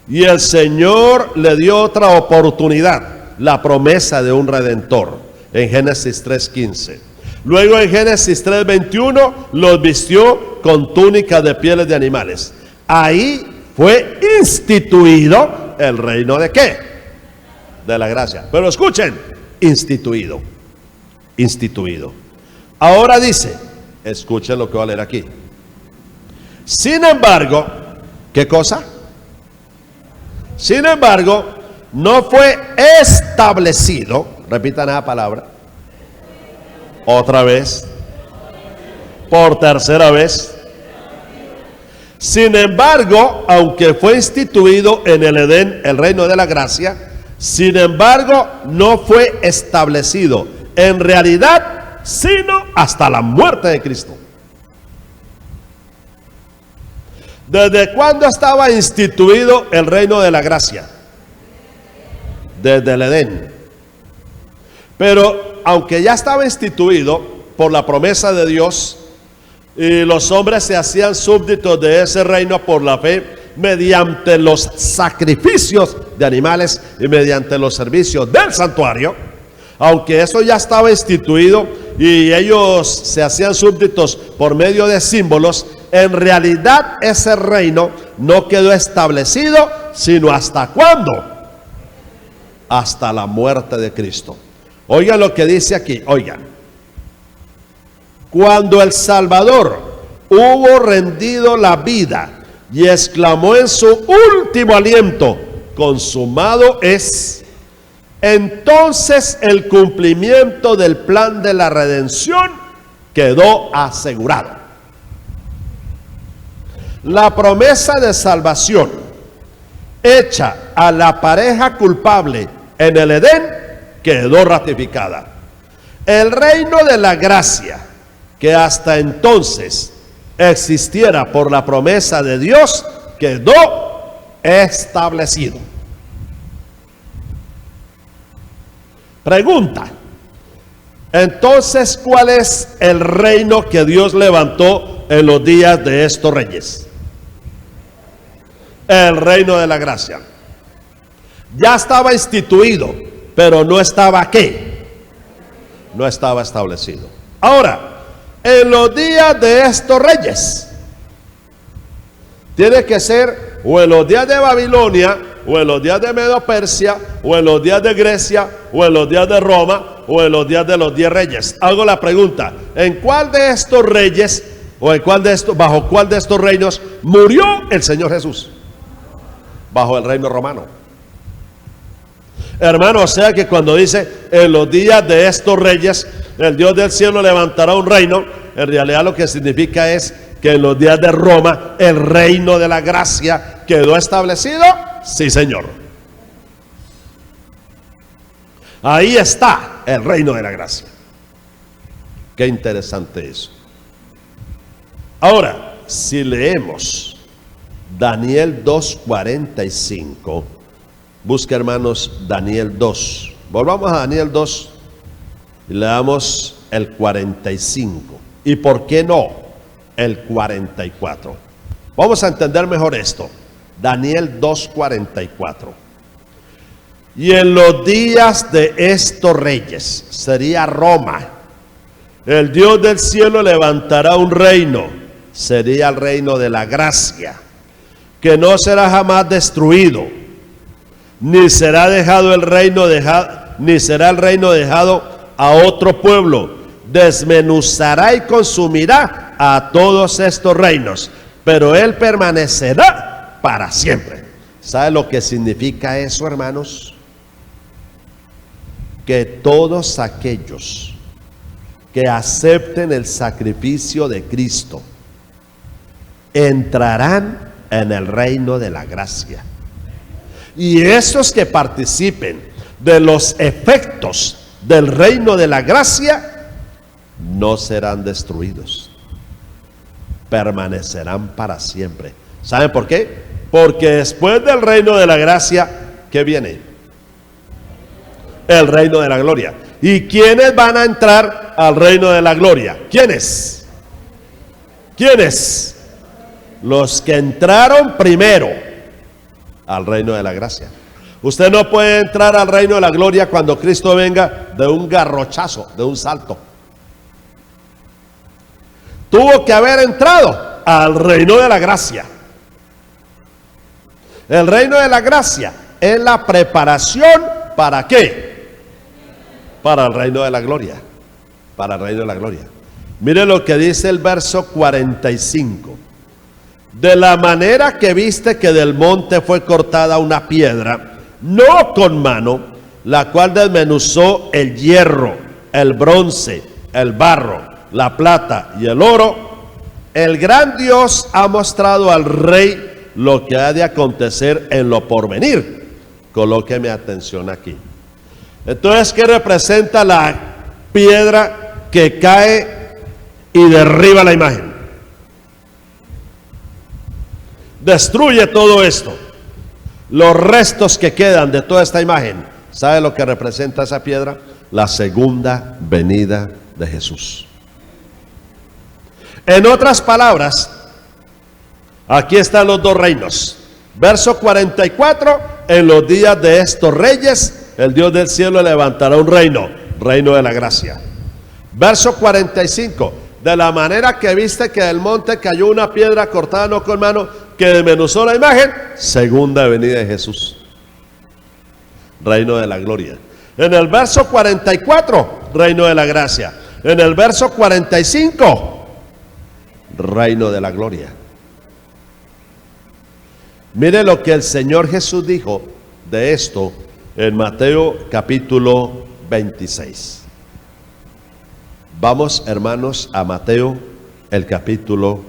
Speaker 2: y el Señor le dio otra oportunidad, la promesa de un redentor en Génesis 3:15. Luego en Génesis 3:21 los vistió con túnicas de pieles de animales. Ahí fue instituido el reino de ¿qué? De la gracia. Pero escuchen, instituido. Instituido. Ahora dice, escuchen lo que voy a leer aquí. Sin embargo, ¿qué cosa? Sin embargo, no fue establecido, repitan esa palabra, otra vez, por tercera vez. Sin embargo, aunque fue instituido en el Edén el reino de la gracia, sin embargo, no fue establecido en realidad, sino hasta la muerte de Cristo. ¿Desde cuándo estaba instituido el reino de la gracia? Desde el Edén. Pero aunque ya estaba instituido por la promesa de Dios, y los hombres se hacían súbditos de ese reino por la fe, mediante los sacrificios de animales y mediante los servicios del santuario, aunque eso ya estaba instituido y ellos se hacían súbditos por medio de símbolos, en realidad ese reino no quedó establecido sino hasta ¿cuándo? Hasta la muerte de Cristo. Oigan lo que dice aquí, oigan. Cuando el Salvador hubo rendido la vida y exclamó en su último aliento, consumado es, entonces el cumplimiento del plan de la redención quedó asegurado. La promesa de salvación hecha a la pareja culpable en el Edén quedó ratificada. El reino de la gracia, que hasta entonces existiera por la promesa de Dios, quedó establecido. Pregunta: entonces, ¿cuál es el reino que Dios levantó en los días de estos reyes? El reino de la gracia. Ya estaba instituido, pero no estaba ¿qué? No estaba establecido. Ahora, en los días de estos reyes, tiene que ser o en los días de Babilonia, o en los días de Medo-Persia, o en los días de Grecia, o en los días de Roma, o en los días de los 10 reyes. Hago la pregunta: ¿en cuál de estos reyes, o en cuál de estos, bajo cuál de estos reinos murió el Señor Jesús? Bajo el reino romano. Hermano, o sea que cuando dice en los días de estos reyes, el Dios del cielo levantará un reino, en realidad lo que significa es que en los días de Roma el reino de la gracia quedó establecido. Sí, Señor. Ahí está el reino de la gracia. Qué interesante eso. Ahora, si leemos Daniel 2:45, busca, hermanos, Daniel 2. Volvamos a Daniel 2 y leamos el 45. ¿Y por qué no el 44? Vamos a entender mejor esto. Daniel 2:44. Y en los días de estos reyes, sería Roma, el Dios del cielo levantará un reino sería el reino de la gracia, que no será jamás destruido, ni será dejado el reino ni será el reino dejado a otro pueblo. Desmenuzará y consumirá a todos estos reinos, pero él permanecerá para siempre. ¿Sabe lo que significa eso, hermanos? Que todos aquellos que acepten el sacrificio de Cristo entrarán en el reino de la gracia. Y esos que participen de los efectos del reino de la gracia no serán destruidos, permanecerán para siempre. ¿Saben por qué? Porque después del reino de la gracia, ¿qué viene? El reino de la gloria. ¿Y quiénes van a entrar al reino de la gloria? ¿Quiénes? ¿Quiénes? Los que entraron primero al reino de la gracia. Usted no puede entrar al reino de la gloria cuando Cristo venga de un garrochazo, de un salto. Tuvo que haber entrado al reino de la gracia. El reino de la gracia es la preparación, ¿para qué? Para el reino de la gloria. Para el reino de la gloria. Mire lo que dice el verso 45. De la manera que viste que del monte fue cortada una piedra, no con mano, la cual desmenuzó el hierro, el bronce, el barro, la plata y el oro, el gran Dios ha mostrado al rey lo que ha de acontecer en lo porvenir. Colóqueme atención aquí. Entonces, ¿qué representa la piedra que cae y derriba la imagen? Destruye todo esto. Los restos que quedan de toda esta imagen, ¿sabe lo que representa esa piedra? La segunda venida de Jesús. En otras palabras, aquí están los dos reinos. Verso 44, en los días de estos reyes, el Dios del cielo levantará un reino, reino de la gracia. Verso 45, de la manera que viste que del monte cayó una piedra cortada no con mano, que desmenuzó la imagen, segunda venida de Jesús, reino de la gloria. En el verso 44, reino de la gracia. En el verso 45, reino de la gloria. Mire lo que el Señor Jesús dijo de esto en Mateo capítulo 26. Vamos, hermanos, a Mateo el capítulo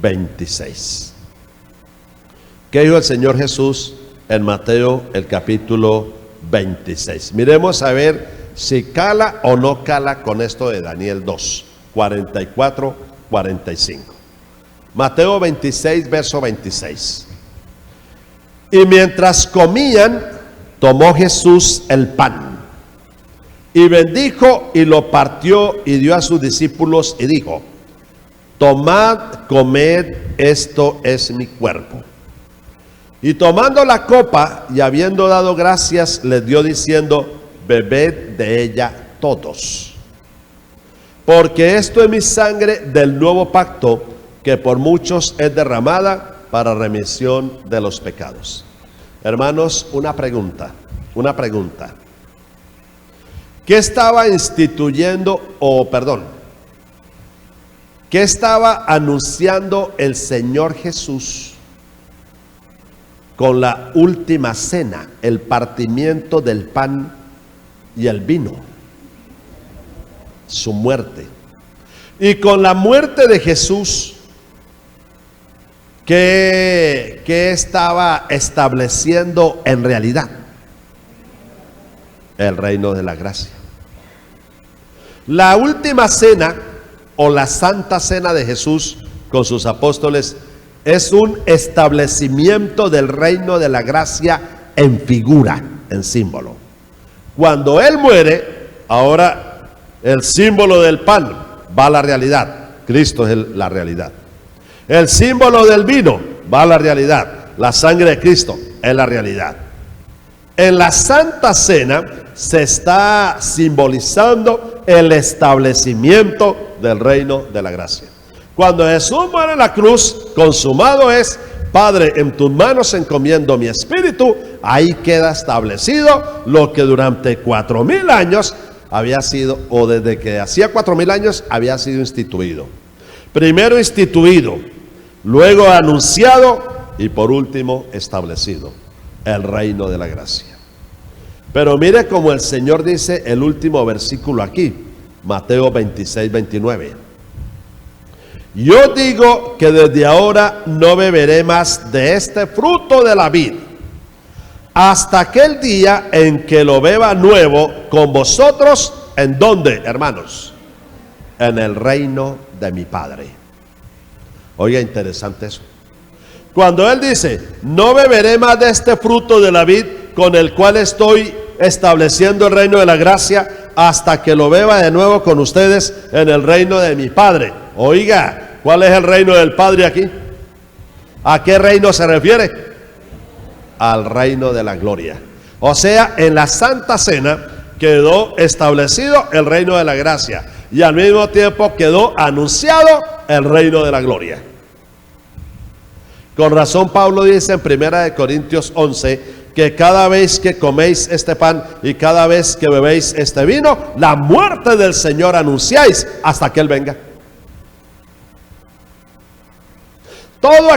Speaker 2: 26. ¿Qué dijo el Señor Jesús en Mateo el capítulo 26? Miremos a ver si cala o no cala con esto de Daniel 2, 44, 45. Mateo 26, verso 26. Y mientras comían, tomó Jesús el pan y bendijo y lo partió y dio a sus discípulos y dijo: tomad, comed, esto es mi cuerpo. Y tomando la copa y habiendo dado gracias, les dio diciendo: bebed de ella todos, porque esto es mi sangre del nuevo pacto, que por muchos es derramada para remisión de los pecados. Hermanos, una pregunta. ¿Qué estaba instituyendo, qué estaba anunciando el Señor Jesús con la última cena, el partimiento del pan y el vino? Su muerte. Y con la muerte de Jesús, ¿qué estaba estableciendo en realidad? El reino de la gracia. La última cena o la santa cena de Jesús con sus apóstoles es un establecimiento del reino de la gracia en figura, en símbolo. Cuando Él muere, ahora el símbolo del pan va a la realidad. Cristo es la realidad. El símbolo del vino va a la realidad. La sangre de Cristo es la realidad. En la Santa Cena se está simbolizando el establecimiento del reino de la gracia. Cuando Jesús muere en la cruz, consumado es. Padre, en tus manos encomiendo mi espíritu. Ahí queda establecido lo que durante 4000 años había sido, o desde que hacía 4000 años había sido instituido. Primero instituido, luego anunciado y por último establecido, el reino de la gracia. Pero mire como el Señor dice el último versículo aquí, Mateo 26, 29. Yo digo que desde ahora no beberé más de este fruto de la vid, hasta aquel día en que lo beba nuevo con vosotros. ¿En dónde, hermanos? En el reino de mi Padre. Oiga, interesante eso. Cuando Él dice, no beberé más de este fruto de la vid con el cual estoy estableciendo el reino de la gracia, hasta que lo beba de nuevo con ustedes en el reino de mi Padre. Oiga, ¿cuál es el reino del Padre aquí? ¿A qué reino se refiere? Al reino de la gloria. O sea, en la Santa Cena quedó establecido el reino de la gracia y al mismo tiempo quedó anunciado el reino de la gloria. Con razón Pablo dice en 1 Corintios 11 que cada vez que coméis este pan y cada vez que bebéis este vino, la muerte del Señor anunciáis hasta que Él venga. Todo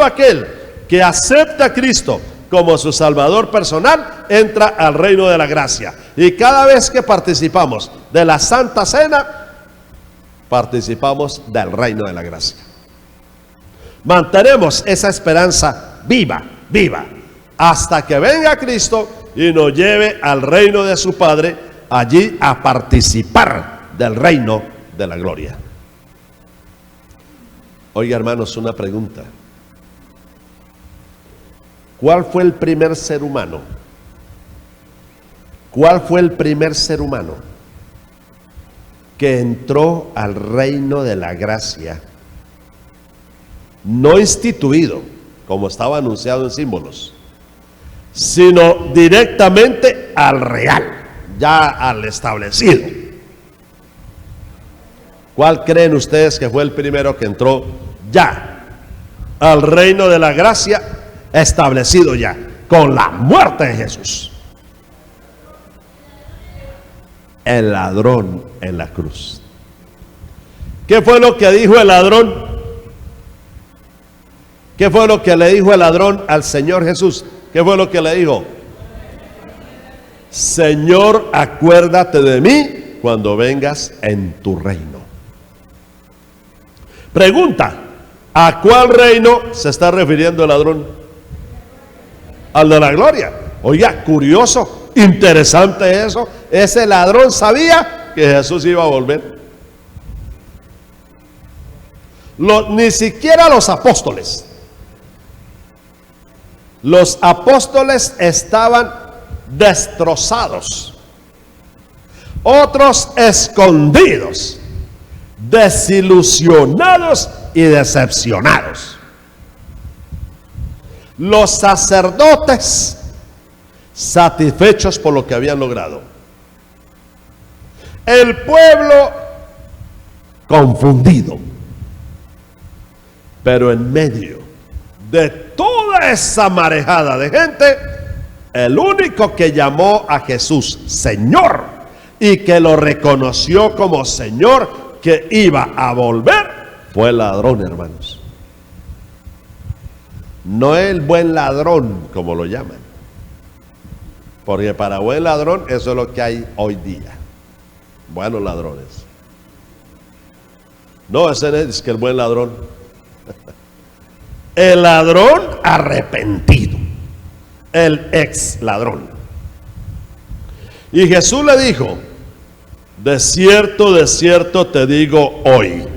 Speaker 2: aquel que acepta a Cristo como su Salvador personal entra al reino de la gracia. Y cada vez que participamos de la Santa Cena, participamos del reino de la gracia. Mantenemos esa esperanza viva, hasta que venga Cristo y nos lleve al reino de su Padre, allí a participar del reino de la gloria. Oiga, hermanos, una pregunta. ¿Cuál fue el primer ser humano? ¿Cuál fue el primer ser humano que entró al reino de la gracia? No instituido, como estaba anunciado en símbolos, sino directamente al real, ya al establecido. ¿Cuál creen ustedes que fue el primero que entró ya al reino de la gracia, establecido ya, con la muerte de Jesús? El ladrón en la cruz. ¿Qué fue lo que dijo el ladrón? ¿Qué fue lo que le dijo el ladrón al Señor Jesús? ¿Qué fue lo que le dijo? Señor, acuérdate de mí cuando vengas en tu reino. Pregunta, ¿a cuál reino se está refiriendo el ladrón? Al de la gloria. Oiga, curioso, interesante eso. Ese ladrón sabía que Jesús iba a volver. Ni siquiera los apóstoles. Los apóstoles estaban destrozados, otros escondidos, desilusionados y decepcionados. Los sacerdotes satisfechos por lo que habían logrado. El pueblo confundido. Pero en medio de toda esa marejada de gente, el único que llamó a Jesús Señor y que lo reconoció como Señor, que iba a volver, fue el ladrón, hermanos. No el buen ladrón, como lo llaman, porque para buen ladrón eso es lo que hay hoy día, buenos ladrones. No, ese es que el buen ladrón. El ladrón arrepentido, el ex ladrón. Y Jesús le dijo, de cierto te digo hoy.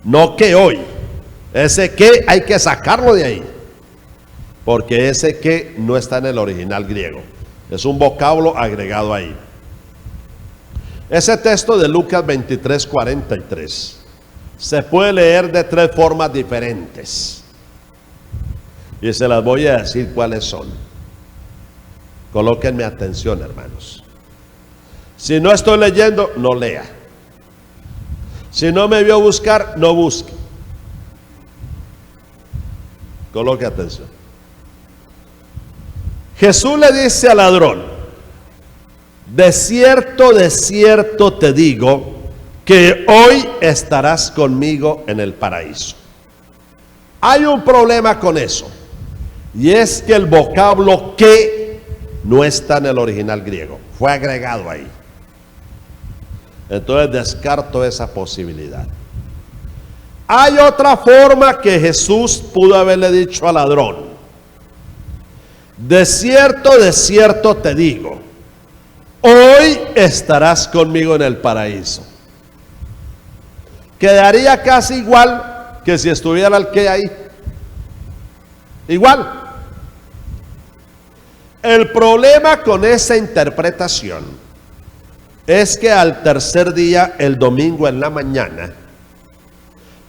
Speaker 2: No que hoy. Ese que hay que sacarlo de ahí, porque ese que no está en el original griego, es un vocablo agregado ahí. Ese texto de Lucas 23, 43 se puede leer de tres formas diferentes y se las voy a decir cuáles son. Colóquenme atención, hermanos. Si no estoy leyendo, no lea. Si no me vio buscar, no busque. Coloque atención. Jesús le dice al ladrón: de cierto te digo que hoy estarás conmigo en el paraíso. Hay un problema con eso, y es que el vocablo que no está en el original griego, fue agregado ahí. Entonces descarto esa posibilidad. Hay otra forma que Jesús pudo haberle dicho al ladrón: de cierto te digo, hoy estarás conmigo en el paraíso. Quedaría casi igual que si estuviera el que ahí. Igual. El problema con esa interpretación es que al tercer día, el domingo en la mañana,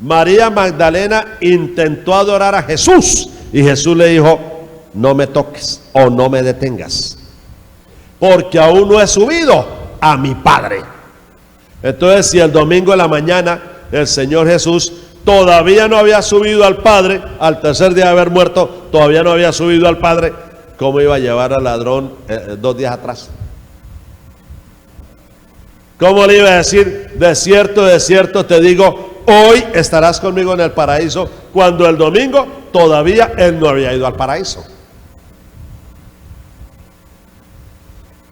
Speaker 2: María Magdalena intentó adorar a Jesús y Jesús le dijo: no me toques o no me detengas, porque aún no he subido a mi Padre. Entonces, si el domingo en la mañana el Señor Jesús todavía no había subido al Padre, al tercer día de haber muerto, todavía no había subido al Padre, ¿cómo iba a llevar al ladrón 2 días atrás? ¿Cómo le iba a decir: de cierto te digo, hoy estarás conmigo en el paraíso, cuando el domingo todavía él no había ido al paraíso?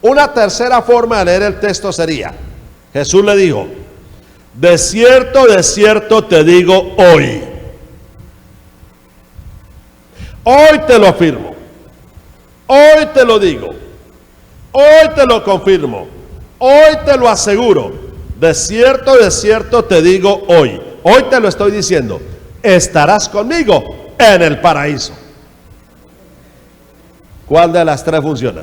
Speaker 2: Una tercera forma de leer el texto sería: Jesús le dijo: de cierto te digo hoy. Hoy te lo afirmo. Hoy te lo digo. Hoy te lo confirmo. Hoy te lo aseguro. De cierto te digo hoy. Hoy te lo estoy diciendo. Estarás conmigo en el paraíso. ¿Cuál de las tres funciona?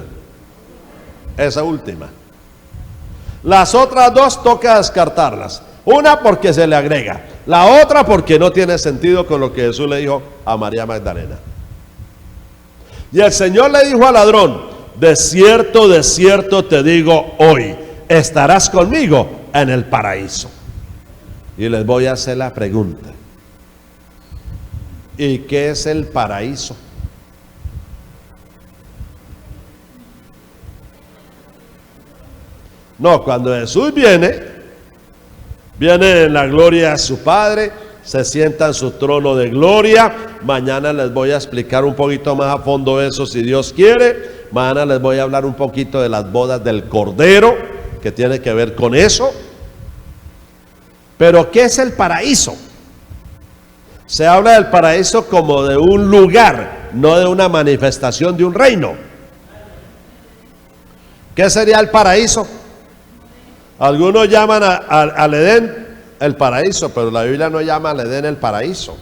Speaker 2: Esa última. Las otras dos toca descartarlas. Una porque se le agrega, la otra porque no tiene sentido con lo que Jesús le dijo a María Magdalena. Y el Señor le dijo al ladrón: de cierto te digo hoy, estarás conmigo en el paraíso. Y les voy a hacer la pregunta: ¿y qué es el paraíso? No, cuando Jesús viene en la gloria de su Padre, se sienta en su trono de gloria. Mañana les voy a explicar un poquito más a fondo eso, si Dios quiere. Mañana les voy a hablar un poquito de las bodas del Cordero, que tiene que ver con eso. Pero ¿qué es el paraíso? Se habla del paraíso como de un lugar, no de una manifestación de un reino. ¿Qué sería el paraíso? Algunos llaman al Edén el paraíso, pero la Biblia no llama al Edén el paraíso.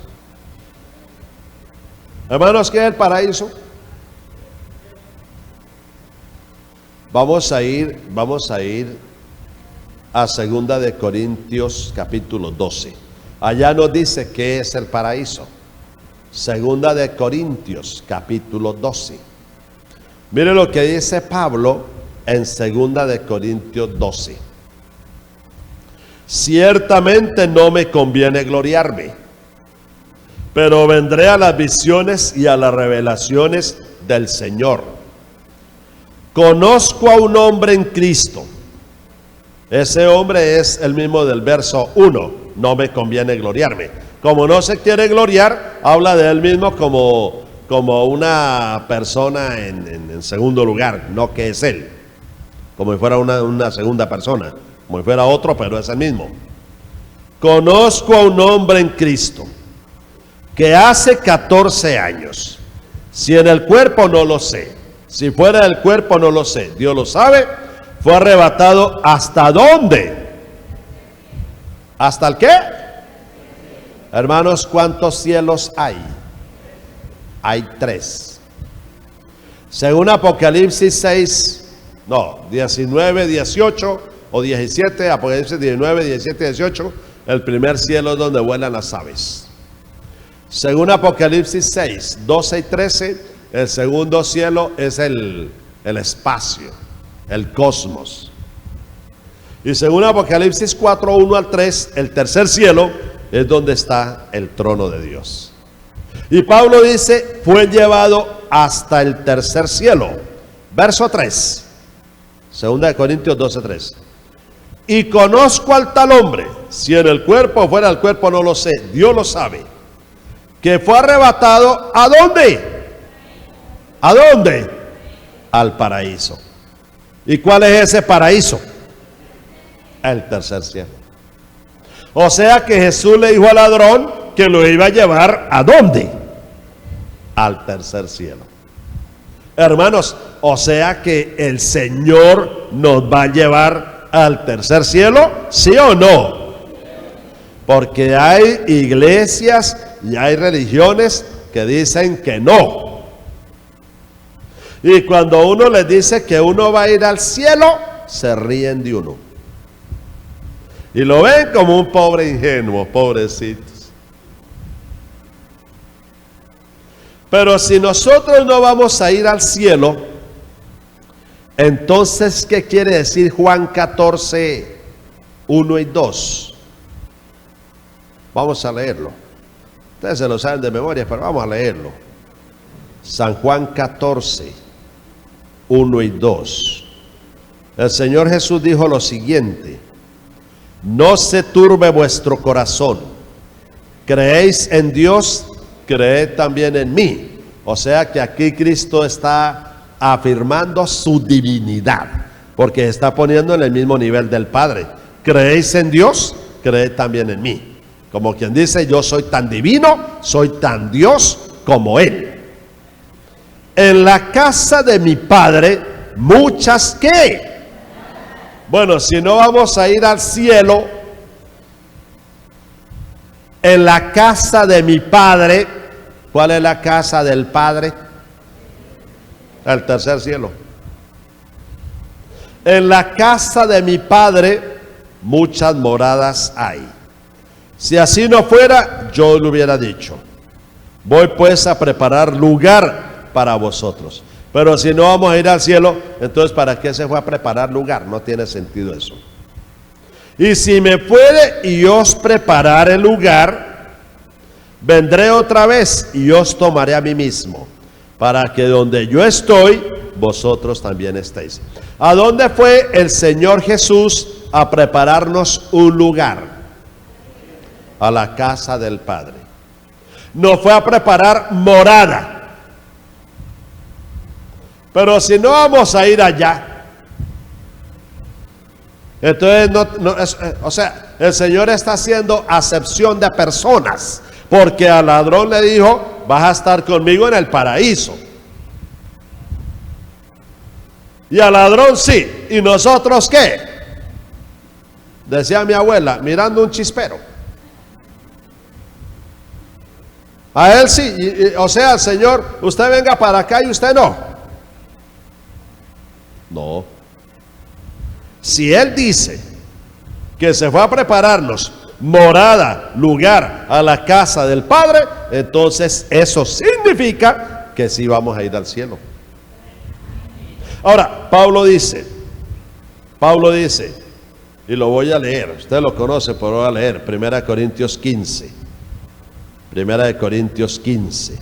Speaker 2: Hermanos, ¿qué es el paraíso? Vamos a ir a 2 de Corintios capítulo 12. Allá nos dice qué es el paraíso. 2 de Corintios capítulo 12. Mire lo que dice Pablo en 2 de Corintios 12. Ciertamente no me conviene gloriarme, pero vendré a las visiones y a las revelaciones del Señor. Conozco a un hombre en Cristo. Ese hombre es el mismo del verso 1. No me conviene gloriarme. Como no se quiere gloriar, habla de él mismo como una persona en segundo lugar, no que es él, como si fuera una segunda persona, como si fuera otro, pero es el mismo. Conozco a un hombre en Cristo que hace 14 años, si en el cuerpo no lo sé, si fuera del cuerpo no lo sé, Dios lo sabe, fue arrebatado. ¿Hasta dónde? ¿Hasta el qué? Hermanos, ¿cuántos cielos hay? Hay 3. Según Apocalipsis 19, 18 o 17, Apocalipsis 19, 17, 18, el primer cielo es donde vuelan las aves. Según Apocalipsis 6, 12 y 13, el segundo cielo es el espacio, el cosmos. Y según Apocalipsis 4, 1 al 3, el tercer cielo es donde está el trono de Dios. Y Pablo dice, fue llevado hasta el tercer cielo. Verso 3, 2 Corintios 12, 3. Y conozco al tal hombre, si en el cuerpo o fuera del cuerpo no lo sé, Dios lo sabe, que fue arrebatado, ¿a dónde? ¿A dónde? Al paraíso. ¿Y cuál es ese paraíso? El tercer cielo. O sea que Jesús le dijo al ladrón que lo iba a llevar, ¿a dónde? Al tercer cielo. Hermanos, o sea que el Señor nos va a llevar al tercer cielo, ¿sí o no? Porque hay iglesias y hay religiones que dicen que no. Y cuando uno les dice que uno va a ir al cielo, se ríen de uno. Y lo ven como un pobre ingenuo, pobrecitos. Pero si nosotros no vamos a ir al cielo, entonces, ¿qué quiere decir Juan 14, 1 y 2? Vamos a leerlo. Ustedes se lo saben de memoria, pero vamos a leerlo. San Juan 14, 1 y 2. El Señor Jesús dijo lo siguiente: no se turbe vuestro corazón. Creéis en Dios, creed también en mí. O sea que aquí Cristo está afirmando su divinidad, porque está poniendo en el mismo nivel del Padre. ¿Creéis en Dios? Creed también en mí. Como quien dice, yo soy tan divino, soy tan Dios como Él. En la casa de mi Padre, muchas ¿qué? Bueno, si no vamos a ir al cielo, en la casa de mi Padre, ¿cuál es la casa del Padre? El tercer cielo. En la casa de mi Padre muchas moradas hay. Si así no fuera, yo lo hubiera dicho. Voy pues a preparar lugar para vosotros. Pero si no vamos a ir al cielo, entonces ¿para qué se fue a preparar lugar? No tiene sentido eso. Y si me fuere y os preparare el lugar, vendré otra vez y os tomaré a mí mismo, para que donde yo estoy, vosotros también estéis. ¿A dónde fue el Señor Jesús a prepararnos un lugar? A la casa del Padre. No fue a preparar morada. Pero si no vamos a ir allá, entonces o sea, el Señor está haciendo acepción de personas, porque al ladrón le dijo, vas a estar conmigo en el paraíso. Y al ladrón sí. ¿Y nosotros qué? Decía mi abuela, mirando un chispero. A él sí. O sea, el Señor, usted venga para acá y usted no. No. Si Él dice que se fue a prepararnos morada, lugar a la casa del Padre, entonces eso significa que sí vamos a ir al cielo. Ahora, Pablo dice, y lo voy a leer, usted lo conoce, pero lo voy a leer, 1 Corintios 15. 1 Corintios 15.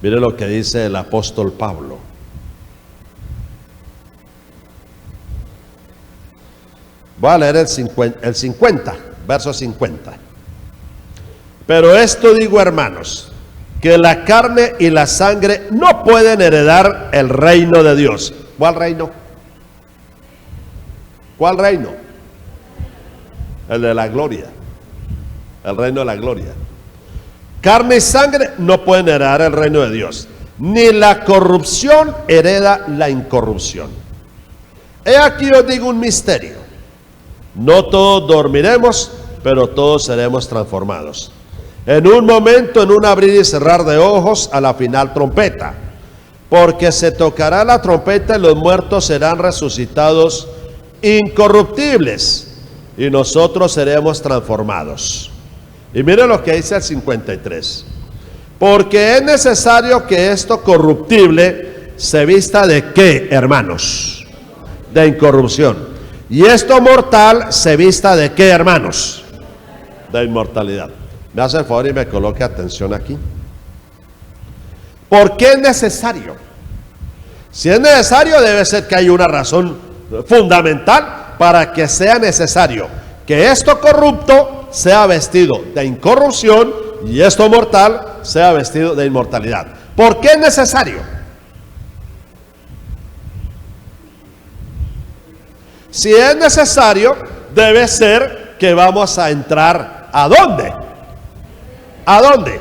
Speaker 2: Mire lo que dice el apóstol Pablo. Voy a leer el 50, verso 50. Pero esto digo, hermanos, que la carne y la sangre no pueden heredar el reino de Dios. ¿Cuál reino? ¿Cuál reino? El de la gloria. El reino de la gloria. Carne y sangre no pueden heredar el reino de Dios, ni la corrupción hereda la incorrupción. He aquí os digo un misterio: no todos dormiremos, pero todos seremos transformados. En un momento, en un abrir y cerrar de ojos, a la final trompeta. Porque se tocará la trompeta y los muertos serán resucitados incorruptibles, y nosotros seremos transformados. Y mire lo que dice el 53. Porque es necesario que esto corruptible se vista de ¿qué, hermanos? De incorrupción. y esto mortal se vista de ¿qué, hermanos? De inmortalidad. Me hace el favor y me coloque atención aquí. ¿Por qué es necesario? Si es necesario, debe ser que hay una razón fundamental para que sea necesario que esto corrupto sea vestido de incorrupción y esto mortal sea vestido de inmortalidad. ¿Por qué es necesario? Si es necesario, debe ser que vamos a entrar ¿a dónde? ¿A dónde?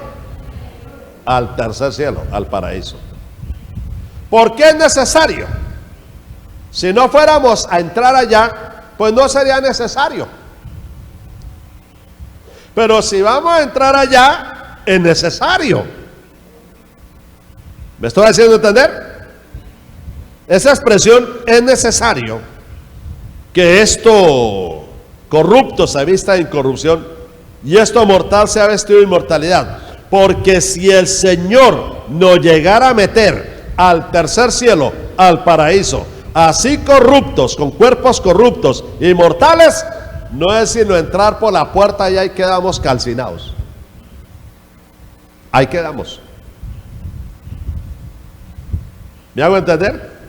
Speaker 2: Al tercer cielo, al paraíso. ¿Por qué es necesario? Si no fuéramos a entrar allá, pues no sería necesario. Pero si vamos a entrar allá, es necesario. ¿Me estoy haciendo entender? Esa expresión es necesario que esto corrupto se vista de incorrupción y esto mortal sea vestido de inmortalidad. Porque si el Señor nos llegara a meter al tercer cielo, al paraíso, así corruptos, con cuerpos corruptos y mortales, no es sino entrar por la puerta y ahí quedamos calcinados. Ahí quedamos. ¿Me hago entender?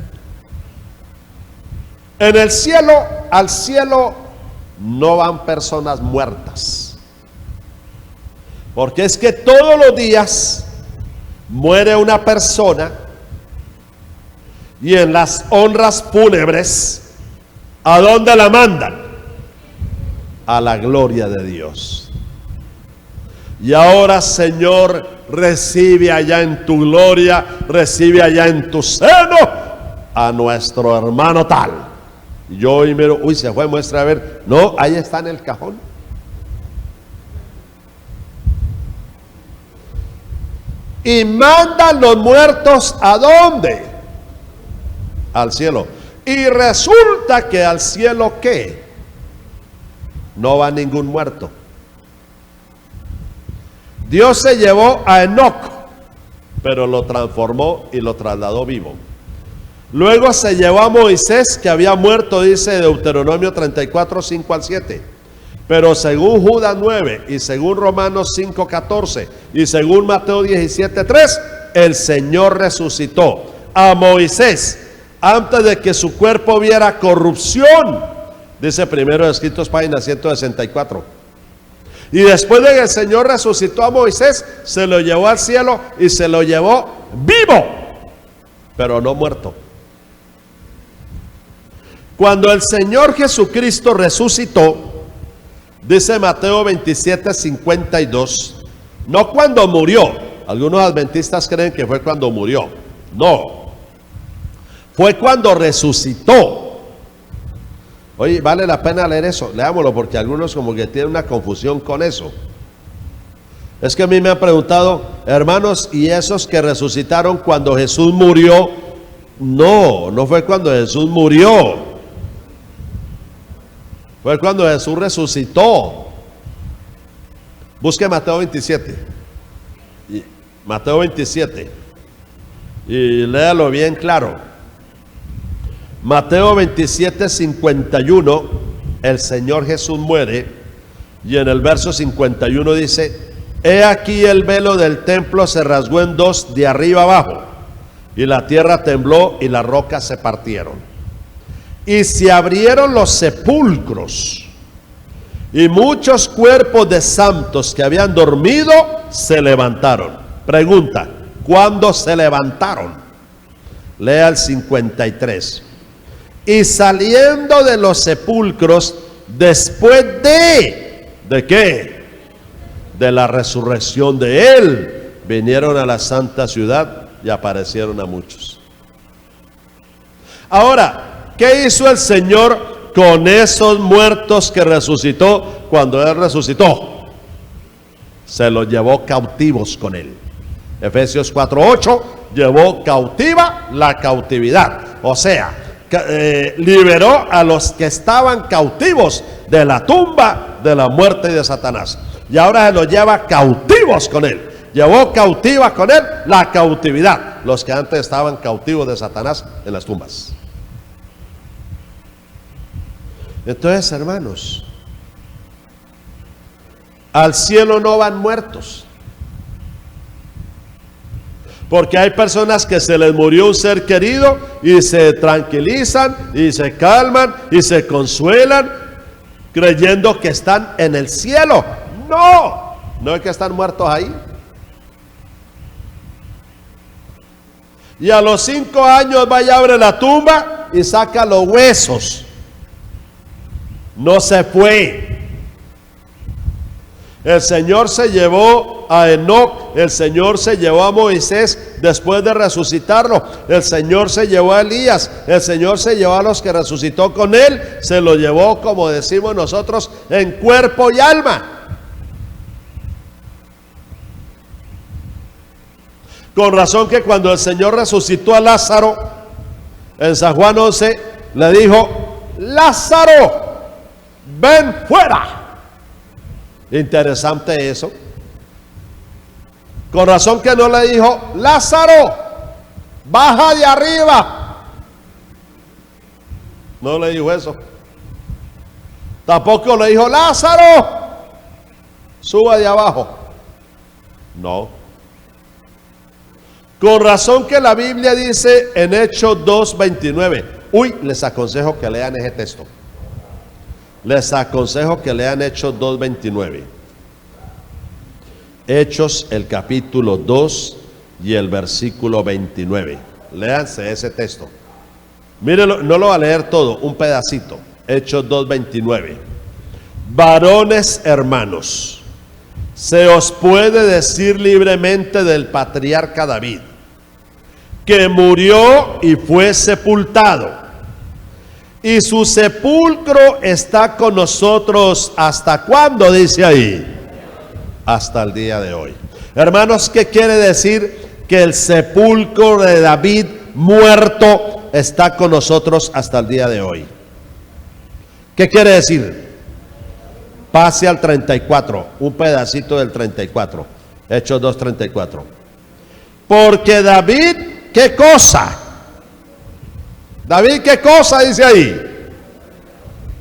Speaker 2: En el cielo, al cielo no van personas muertas. Porque es que todos los días muere una persona y en las honras fúnebres, ¿a dónde la mandan? A la gloria de Dios. Y ahora, Señor, recibe allá en tu gloria, recibe allá en tu seno a nuestro hermano tal. Y yo hoy miro, uy, se fue, muestra a ver. No, ahí está en el cajón. Y mandan los muertos ¿a dónde? Al cielo. Y resulta que al cielo ¿qué? No va ningún muerto. Dios se llevó a Enoc, pero lo transformó y lo trasladó vivo. Luego se llevó a Moisés, que había muerto, dice Deuteronomio 34, 5 al 7. Pero según Judas 9 y según Romanos 5, 14 y según Mateo 17, 3, el Señor resucitó a Moisés antes de que su cuerpo viera corrupción, dice Primero de Escritos, página 164. Y después de que el Señor resucitó a Moisés, se lo llevó al cielo y se lo llevó vivo, pero no muerto. Cuando el Señor Jesucristo resucitó, dice Mateo 27, 52, no cuando murió. Algunos adventistas creen que fue cuando murió. No, fue cuando resucitó. Oye, vale la pena leer eso, leámoslo, porque algunos como que tienen una confusión con eso. Es que a mí me han preguntado, hermanos, ¿y esos que resucitaron cuando Jesús murió? No, no fue cuando Jesús murió, fue cuando Jesús resucitó. Busque Mateo 27. Mateo 27. Y léalo bien claro. Mateo 27, 51, el Señor Jesús muere, y en el verso 51 dice: he aquí el velo del templo se rasgó en dos de arriba abajo, y la tierra tembló y las rocas se partieron, y se abrieron los sepulcros, y muchos cuerpos de santos que habían dormido se levantaron. Pregunta: ¿cuándo se levantaron? Lea el 53. Y saliendo de los sepulcros, después ¿de qué? De la resurrección de Él, vinieron a la santa ciudad y aparecieron a muchos. Ahora, ¿qué hizo el Señor con esos muertos que resucitó cuando Él resucitó? Se los llevó cautivos con Él. Efesios 4:8, llevó cautiva la cautividad. O sea, liberó a los que estaban cautivos de la tumba, de la muerte y de Satanás. Y ahora se los lleva cautivos con Él. Llevó cautiva con Él la cautividad, los que antes estaban cautivos de Satanás en las tumbas. Entonces, hermanos, al cielo no van muertos. Porque hay personas que se les murió un ser querido y se tranquilizan y se calman y se consuelan creyendo que están en el cielo. No, no es que están muertos ahí. Y a los 5 años vaya, abre la tumba y saca los huesos. No se fue. El Señor se llevó a Enoc, el Señor se llevó a Moisés después de resucitarlo, el Señor se llevó a Elías, el Señor se llevó a los que resucitó con él, se lo llevó, como decimos nosotros, en cuerpo y alma. Con razón que cuando el Señor resucitó a Lázaro, en San Juan 11, le dijo: Lázaro, ven fuera. Interesante eso. Con razón que no le dijo: Lázaro, baja de arriba. No le dijo eso. Tampoco le dijo: Lázaro, suba de abajo. No. Con razón que la Biblia dice en Hechos 2:29. Uy, les aconsejo que lean ese texto. Les aconsejo que lean Hechos 2:29. Hechos, el capítulo 2 y el versículo 29. Léanse ese texto. Mírenlo, no lo va a leer todo, un pedacito. Hechos 2:29. Varones hermanos, se os puede decir libremente del patriarca David, que murió y fue sepultado, y su sepulcro está con nosotros. ¿Hasta cuándo? Dice ahí. Hasta el día de hoy. Hermanos, ¿qué quiere decir? Que el sepulcro de David muerto está con nosotros hasta el día de hoy. ¿Qué quiere decir? Pase al 34, un pedacito del 34. Hechos 2:34. Porque David, ¿qué cosa? David, ¿qué cosa dice ahí?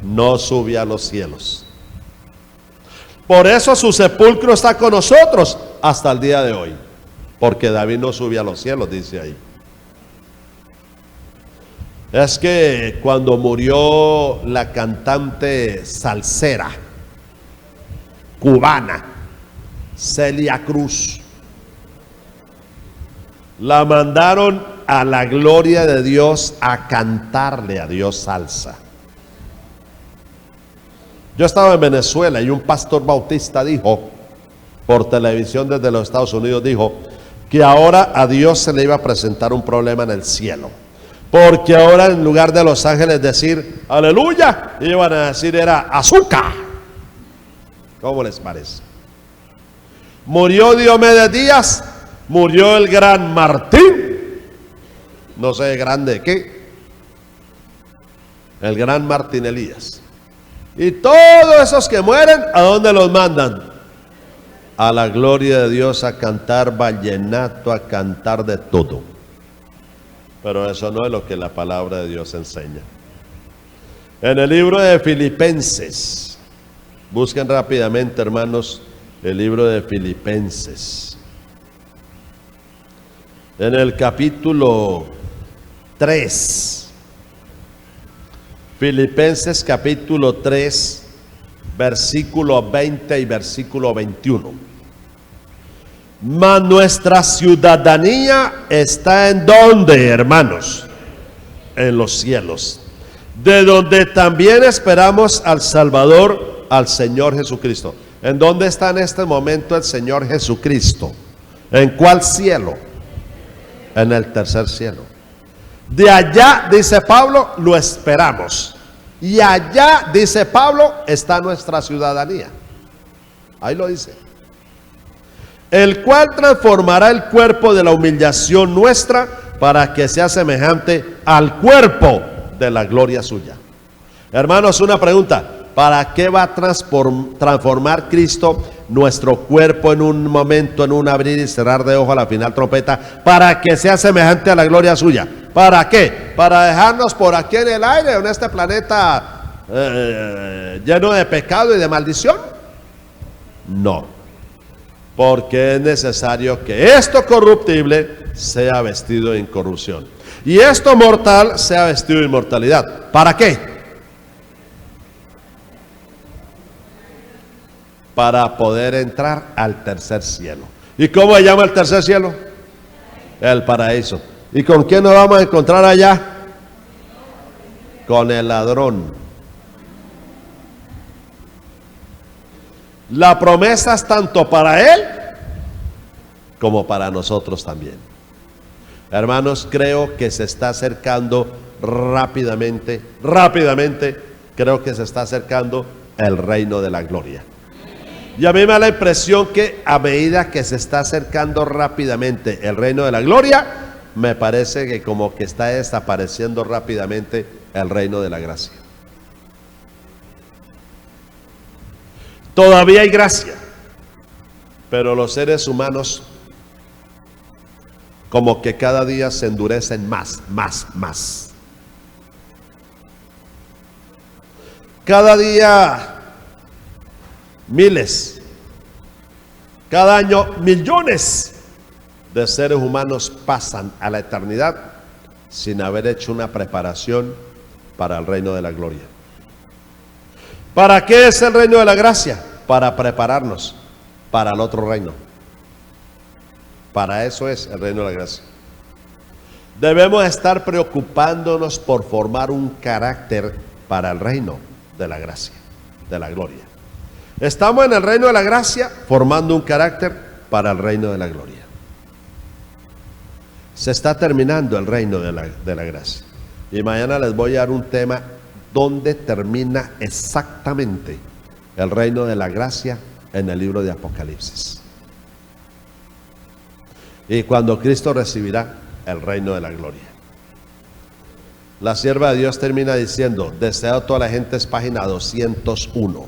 Speaker 2: No sube a los cielos. Por eso su sepulcro está con nosotros hasta el día de hoy. Porque David no sube a los cielos, dice ahí. Es que cuando murió la cantante salsera cubana Celia Cruz, la mandaron a la gloria de Dios a cantarle a Dios salsa. Yo estaba en Venezuela y un pastor bautista dijo, por televisión desde los Estados Unidos, dijo que ahora a Dios se le iba a presentar un problema en el cielo. Porque ahora en lugar de los ángeles decir aleluya, iban a decir era azúcar. ¿Cómo les parece? Murió Diomedes Díaz, murió el gran Martín, no sé grande qué, el gran Martín Elías. Y todos esos que mueren, ¿a dónde los mandan? A la gloria de Dios, a cantar vallenato, a cantar de todo. Pero eso no es lo que la palabra de Dios enseña. En el libro de Filipenses, busquen rápidamente, hermanos, el libro de Filipenses. En el capítulo 3. Filipenses capítulo 3, versículo 20 y versículo 21. Mas nuestra ciudadanía está ¿en dónde, hermanos? En los cielos, de donde también esperamos al Salvador, al Señor Jesucristo. ¿En dónde está en este momento el Señor Jesucristo? ¿En cuál cielo? En el tercer cielo. De allá, dice Pablo, lo esperamos. Y allá, dice Pablo, está nuestra ciudadanía. Ahí lo dice. El cual transformará el cuerpo de la humillación nuestra para que sea semejante al cuerpo de la gloria suya. Hermanos, una pregunta. ¿Para qué va a transformar Cristo nuestro cuerpo en un momento, en un abrir y cerrar de ojos a la final trompeta? Para que sea semejante a la gloria suya. ¿Para qué? Para dejarnos por aquí en el aire, en este planeta lleno de pecado y de maldición? No, porque es necesario que esto corruptible sea vestido de incorrupción y esto mortal sea vestido de inmortalidad. ¿Para qué? Para poder entrar al tercer cielo. ¿Y cómo se llama el tercer cielo? El paraíso. ¿Y con quién nos vamos a encontrar allá? Con el ladrón. La promesa es tanto para él como para nosotros también. Hermanos, creo que se está acercando rápidamente, creo que se está acercando el reino de la gloria. Y a mí me da la impresión que a medida que se está acercando rápidamente el reino de la gloria, me parece que como que está desapareciendo rápidamente el reino de la gracia. Todavía hay gracia, pero los seres humanos como que cada día se endurecen más. Cada día miles, cada año millones de seres humanos pasan a la eternidad sin haber hecho una preparación para el reino de la gloria. ¿Para qué es el reino de la gracia? Para prepararnos para el otro reino. Para eso es el reino de la gracia. Debemos estar preocupándonos por formar un carácter para el reino de la gracia, de la gloria. Estamos en el reino de la gracia formando un carácter para el reino de la gloria. Se está terminando el reino de la gracia. Y mañana les voy a dar un tema donde termina exactamente el reino de la gracia en el libro de Apocalipsis. Y cuando Cristo recibirá el reino de la gloria. La sierva de Dios termina diciendo, deseado toda la gente, es página 201.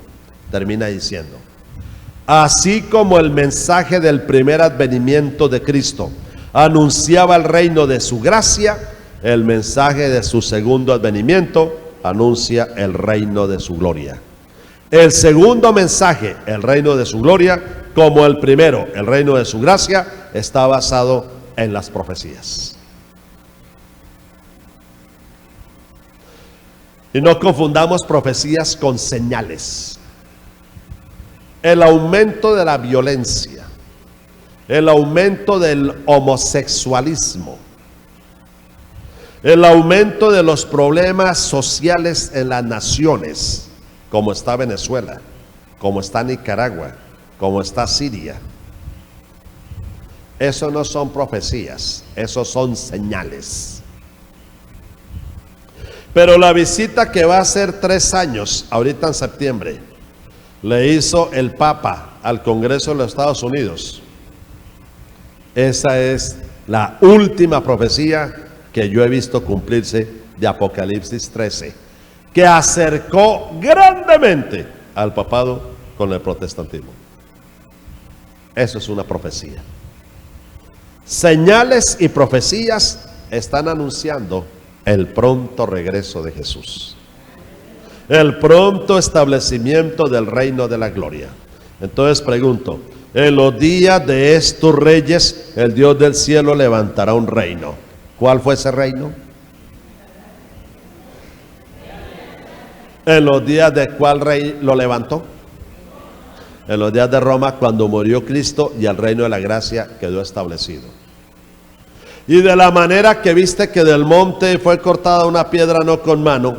Speaker 2: Termina diciendo, así como el mensaje del primer advenimiento de Cristo anunciaba el reino de su gracia, el mensaje de su segundo advenimiento anuncia el reino de su gloria. El segundo mensaje, el reino de su gloria, como el primero, el reino de su gracia, está basado en las profecías. Y no confundamos profecías con señales. El aumento de la violencia, el aumento del homosexualismo, el aumento de los problemas sociales en las naciones, como está Venezuela, como está Nicaragua, como está Siria. Eso no son profecías, eso son señales. Pero la visita que va a ser 3 años, ahorita en septiembre, le hizo el Papa al Congreso de los Estados Unidos. Esa es la última profecía que yo he visto cumplirse de Apocalipsis 13, que acercó grandemente al papado con el protestantismo. Eso es una profecía. Señales y profecías están anunciando el pronto regreso de Jesús, el pronto establecimiento del reino de la gloria. Entonces pregunto, en los días de estos reyes, el Dios del cielo levantará un reino. ¿Cuál fue ese reino? ¿En los días de cuál rey lo levantó? En los días de Roma, cuando murió Cristo y el reino de la gracia quedó establecido. Y de la manera que viste que del monte fue cortada una piedra no con mano,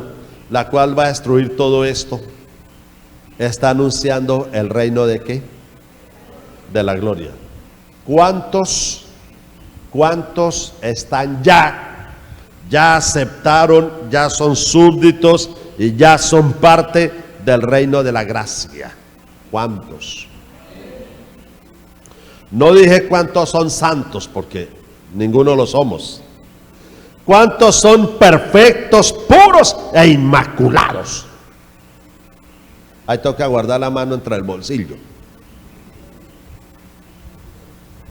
Speaker 2: la cual va a destruir todo esto, está anunciando el reino de ¿qué? De la gloria. ¿Cuántos están ya aceptaron, ya son súbditos y ya son parte del reino de la gracia? ¿Cuántos? No dije cuántos son santos, porque ninguno lo somos. ¿Cuántos son perfectos, puros e inmaculados? Ahí toca guardar la mano entre el bolsillo.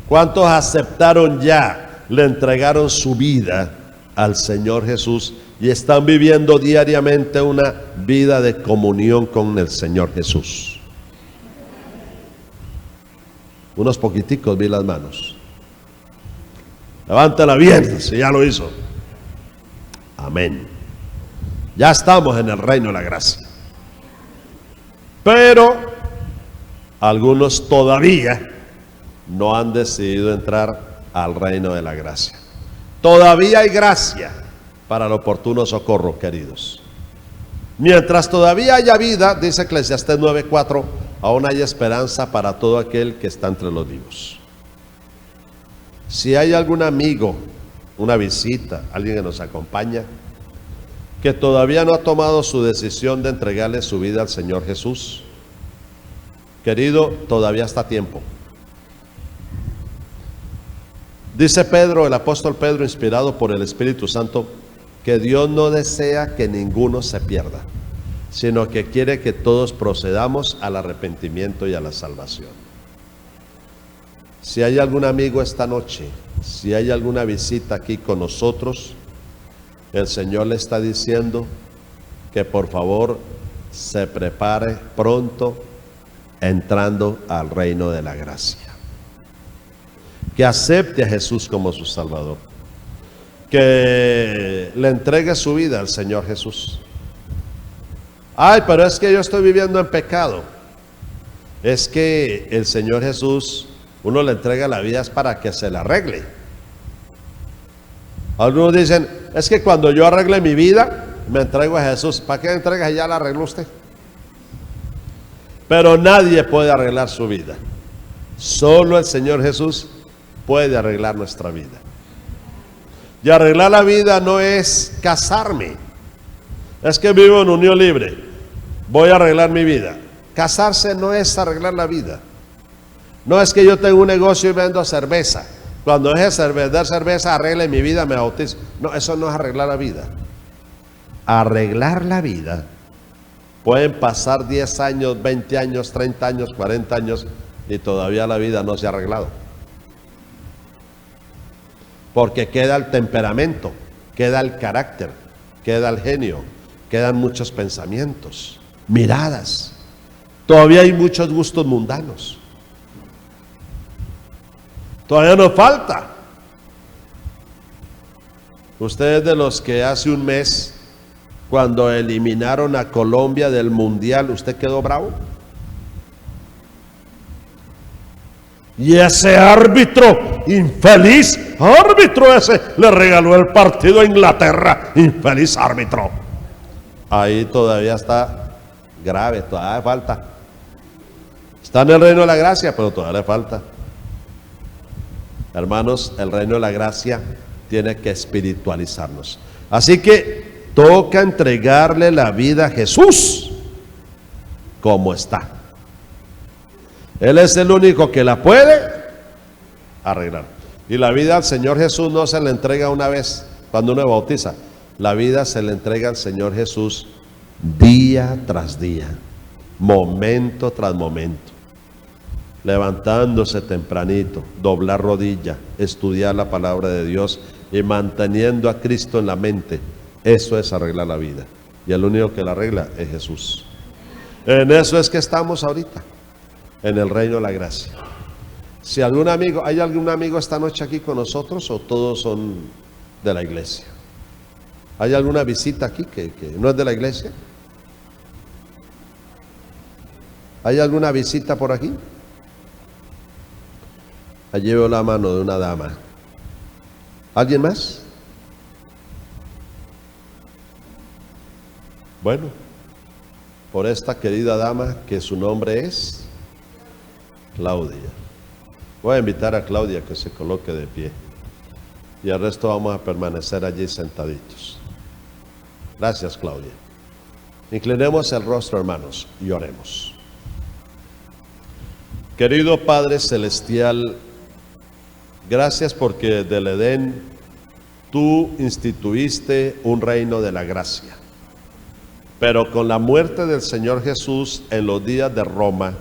Speaker 2: ¿Cuántos aceptaron ya, le entregaron su vida al Señor Jesús y están viviendo diariamente una vida de comunión con el Señor Jesús? Unos poquiticos vi las manos. Levántala bien, si ya lo hizo. Amén. Ya estamos en el reino de la gracia. Pero algunos todavía no han decidido entrar al reino de la gracia. Todavía hay gracia para el oportuno socorro, queridos. Mientras todavía haya vida, dice Eclesiastés 9:4, aún hay esperanza para todo aquel que está entre los vivos. Si hay algún amigo, una visita, alguien que nos acompaña, que todavía no ha tomado su decisión de entregarle su vida al Señor Jesús, querido, todavía está a tiempo. Dice Pedro, el apóstol Pedro, inspirado por el Espíritu Santo, que Dios no desea que ninguno se pierda, sino que quiere que todos procedamos al arrepentimiento y a la salvación. Si hay algún amigo esta noche, si hay alguna visita aquí con nosotros, el Señor le está diciendo que por favor se prepare pronto entrando al reino de la gracia. Que acepte a Jesús como su Salvador. Que le entregue su vida al Señor Jesús. Ay, pero es que yo estoy viviendo en pecado. Es que el Señor Jesús, uno le entrega la vida es para que se la arregle. Algunos dicen, es que cuando yo arregle mi vida, me entrego a Jesús. ¿Para qué entrega si ya la arregló usted? Pero nadie puede arreglar su vida. Solo el Señor Jesús puede arreglar nuestra vida. Y arreglar la vida no es casarme. Es que vivo en unión libre, voy a arreglar mi vida. Casarse no es arreglar la vida. No es que yo tengo un negocio y vendo cerveza. Cuando deje de vender cerveza, arregle mi vida, me bautizo. No, eso no es arreglar la vida. Arreglar la vida, pueden pasar 10 años, 20 años, 30 años, 40 años y todavía la vida no se ha arreglado. Porque queda el temperamento, queda el carácter, queda el genio, quedan muchos pensamientos, miradas. Todavía hay muchos gustos mundanos. Todavía nos falta. Ustedes de los que hace un mes, cuando eliminaron a Colombia del Mundial, ¿usted quedó bravo? Y ese árbitro, infeliz árbitro ese, le regaló el partido a Inglaterra, infeliz árbitro. Ahí todavía está grave, todavía falta. Está en el reino de la gracia, pero todavía le falta. Hermanos, el reino de la gracia tiene que espiritualizarnos. Así que toca entregarle la vida a Jesús como está. Él es el único que la puede arreglar. Y la vida al Señor Jesús no se le entrega una vez cuando uno bautiza. La vida se le entrega al Señor Jesús día tras día, momento tras momento. Levantándose tempranito, doblar rodilla, estudiar la palabra de Dios y manteniendo a Cristo en la mente. Eso es arreglar la vida. Y el único que la arregla es Jesús. En eso es que estamos ahorita, en el reino de la gracia. Si algún amigo, ¿hay algún amigo esta noche aquí con nosotros o todos son de la iglesia? ¿Hay alguna visita aquí que no es de la iglesia? ¿Hay alguna visita por aquí? Allí veo la mano de una dama. ¿Alguien más? Bueno, por esta querida dama que su nombre es Claudia. Voy a invitar a Claudia que se coloque de pie y el resto vamos a permanecer allí sentaditos. Gracias, Claudia. Inclinemos el rostro, hermanos, y oremos. Querido Padre Celestial, gracias porque desde el Edén tú instituiste un reino de la gracia. Pero con la muerte del Señor Jesús en los días de Roma,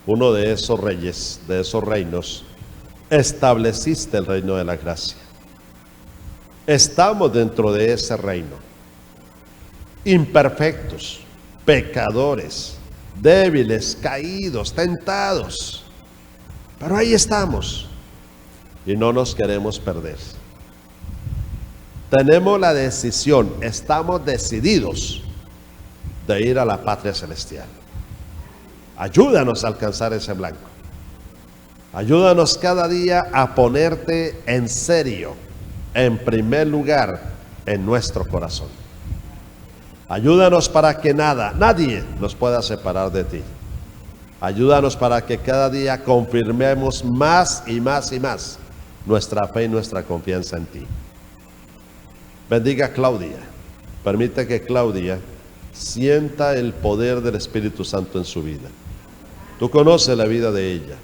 Speaker 2: uno de esos reyes, de esos reinos, estableciste el reino de la gracia. Estamos dentro de ese reino. Imperfectos, pecadores, débiles, caídos, tentados. Pero ahí estamos y no nos queremos perder. Tenemos la decisión, estamos decididos de ir a la patria celestial. Ayúdanos a alcanzar ese blanco. Ayúdanos cada día a ponerte en serio, en primer lugar en nuestro corazón. Ayúdanos para que nadie nos pueda separar de ti. Ayúdanos para que cada día confirmemos más y más y más nuestra fe y nuestra confianza en ti. Bendiga a Claudia. Permite que Claudia sienta el poder del Espíritu Santo en su vida. Tú conoces la vida de ella.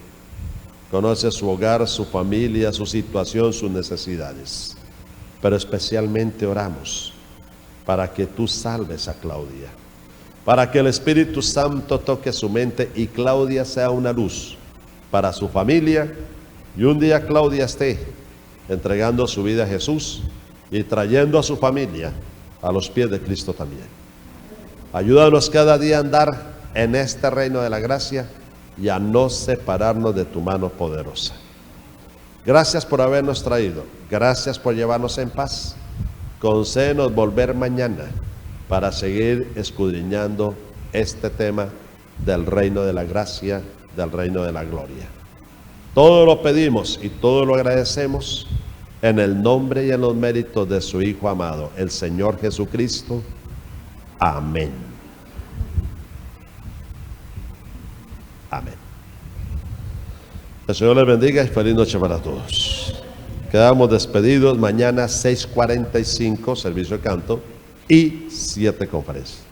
Speaker 2: Conoces su hogar, su familia, su situación, sus necesidades. Pero especialmente oramos para que tú salves a Claudia. Para que el Espíritu Santo toque su mente y Claudia sea una luz para su familia. Y un día Claudia esté entregando su vida a Jesús y trayendo a su familia a los pies de Cristo también. Ayúdanos cada día a andar en este reino de la gracia y a no separarnos de tu mano poderosa. Gracias por habernos traído. Gracias por llevarnos en paz. Concédenos volver mañana para seguir escudriñando este tema del reino de la gracia, del reino de la gloria. Todo lo pedimos y todo lo agradecemos en el nombre y en los méritos de su Hijo amado, el Señor Jesucristo. Amén. Amén. El Señor les bendiga y feliz noche para todos. Quedamos despedidos. Mañana 6:45 servicio de canto y 7 conferencias.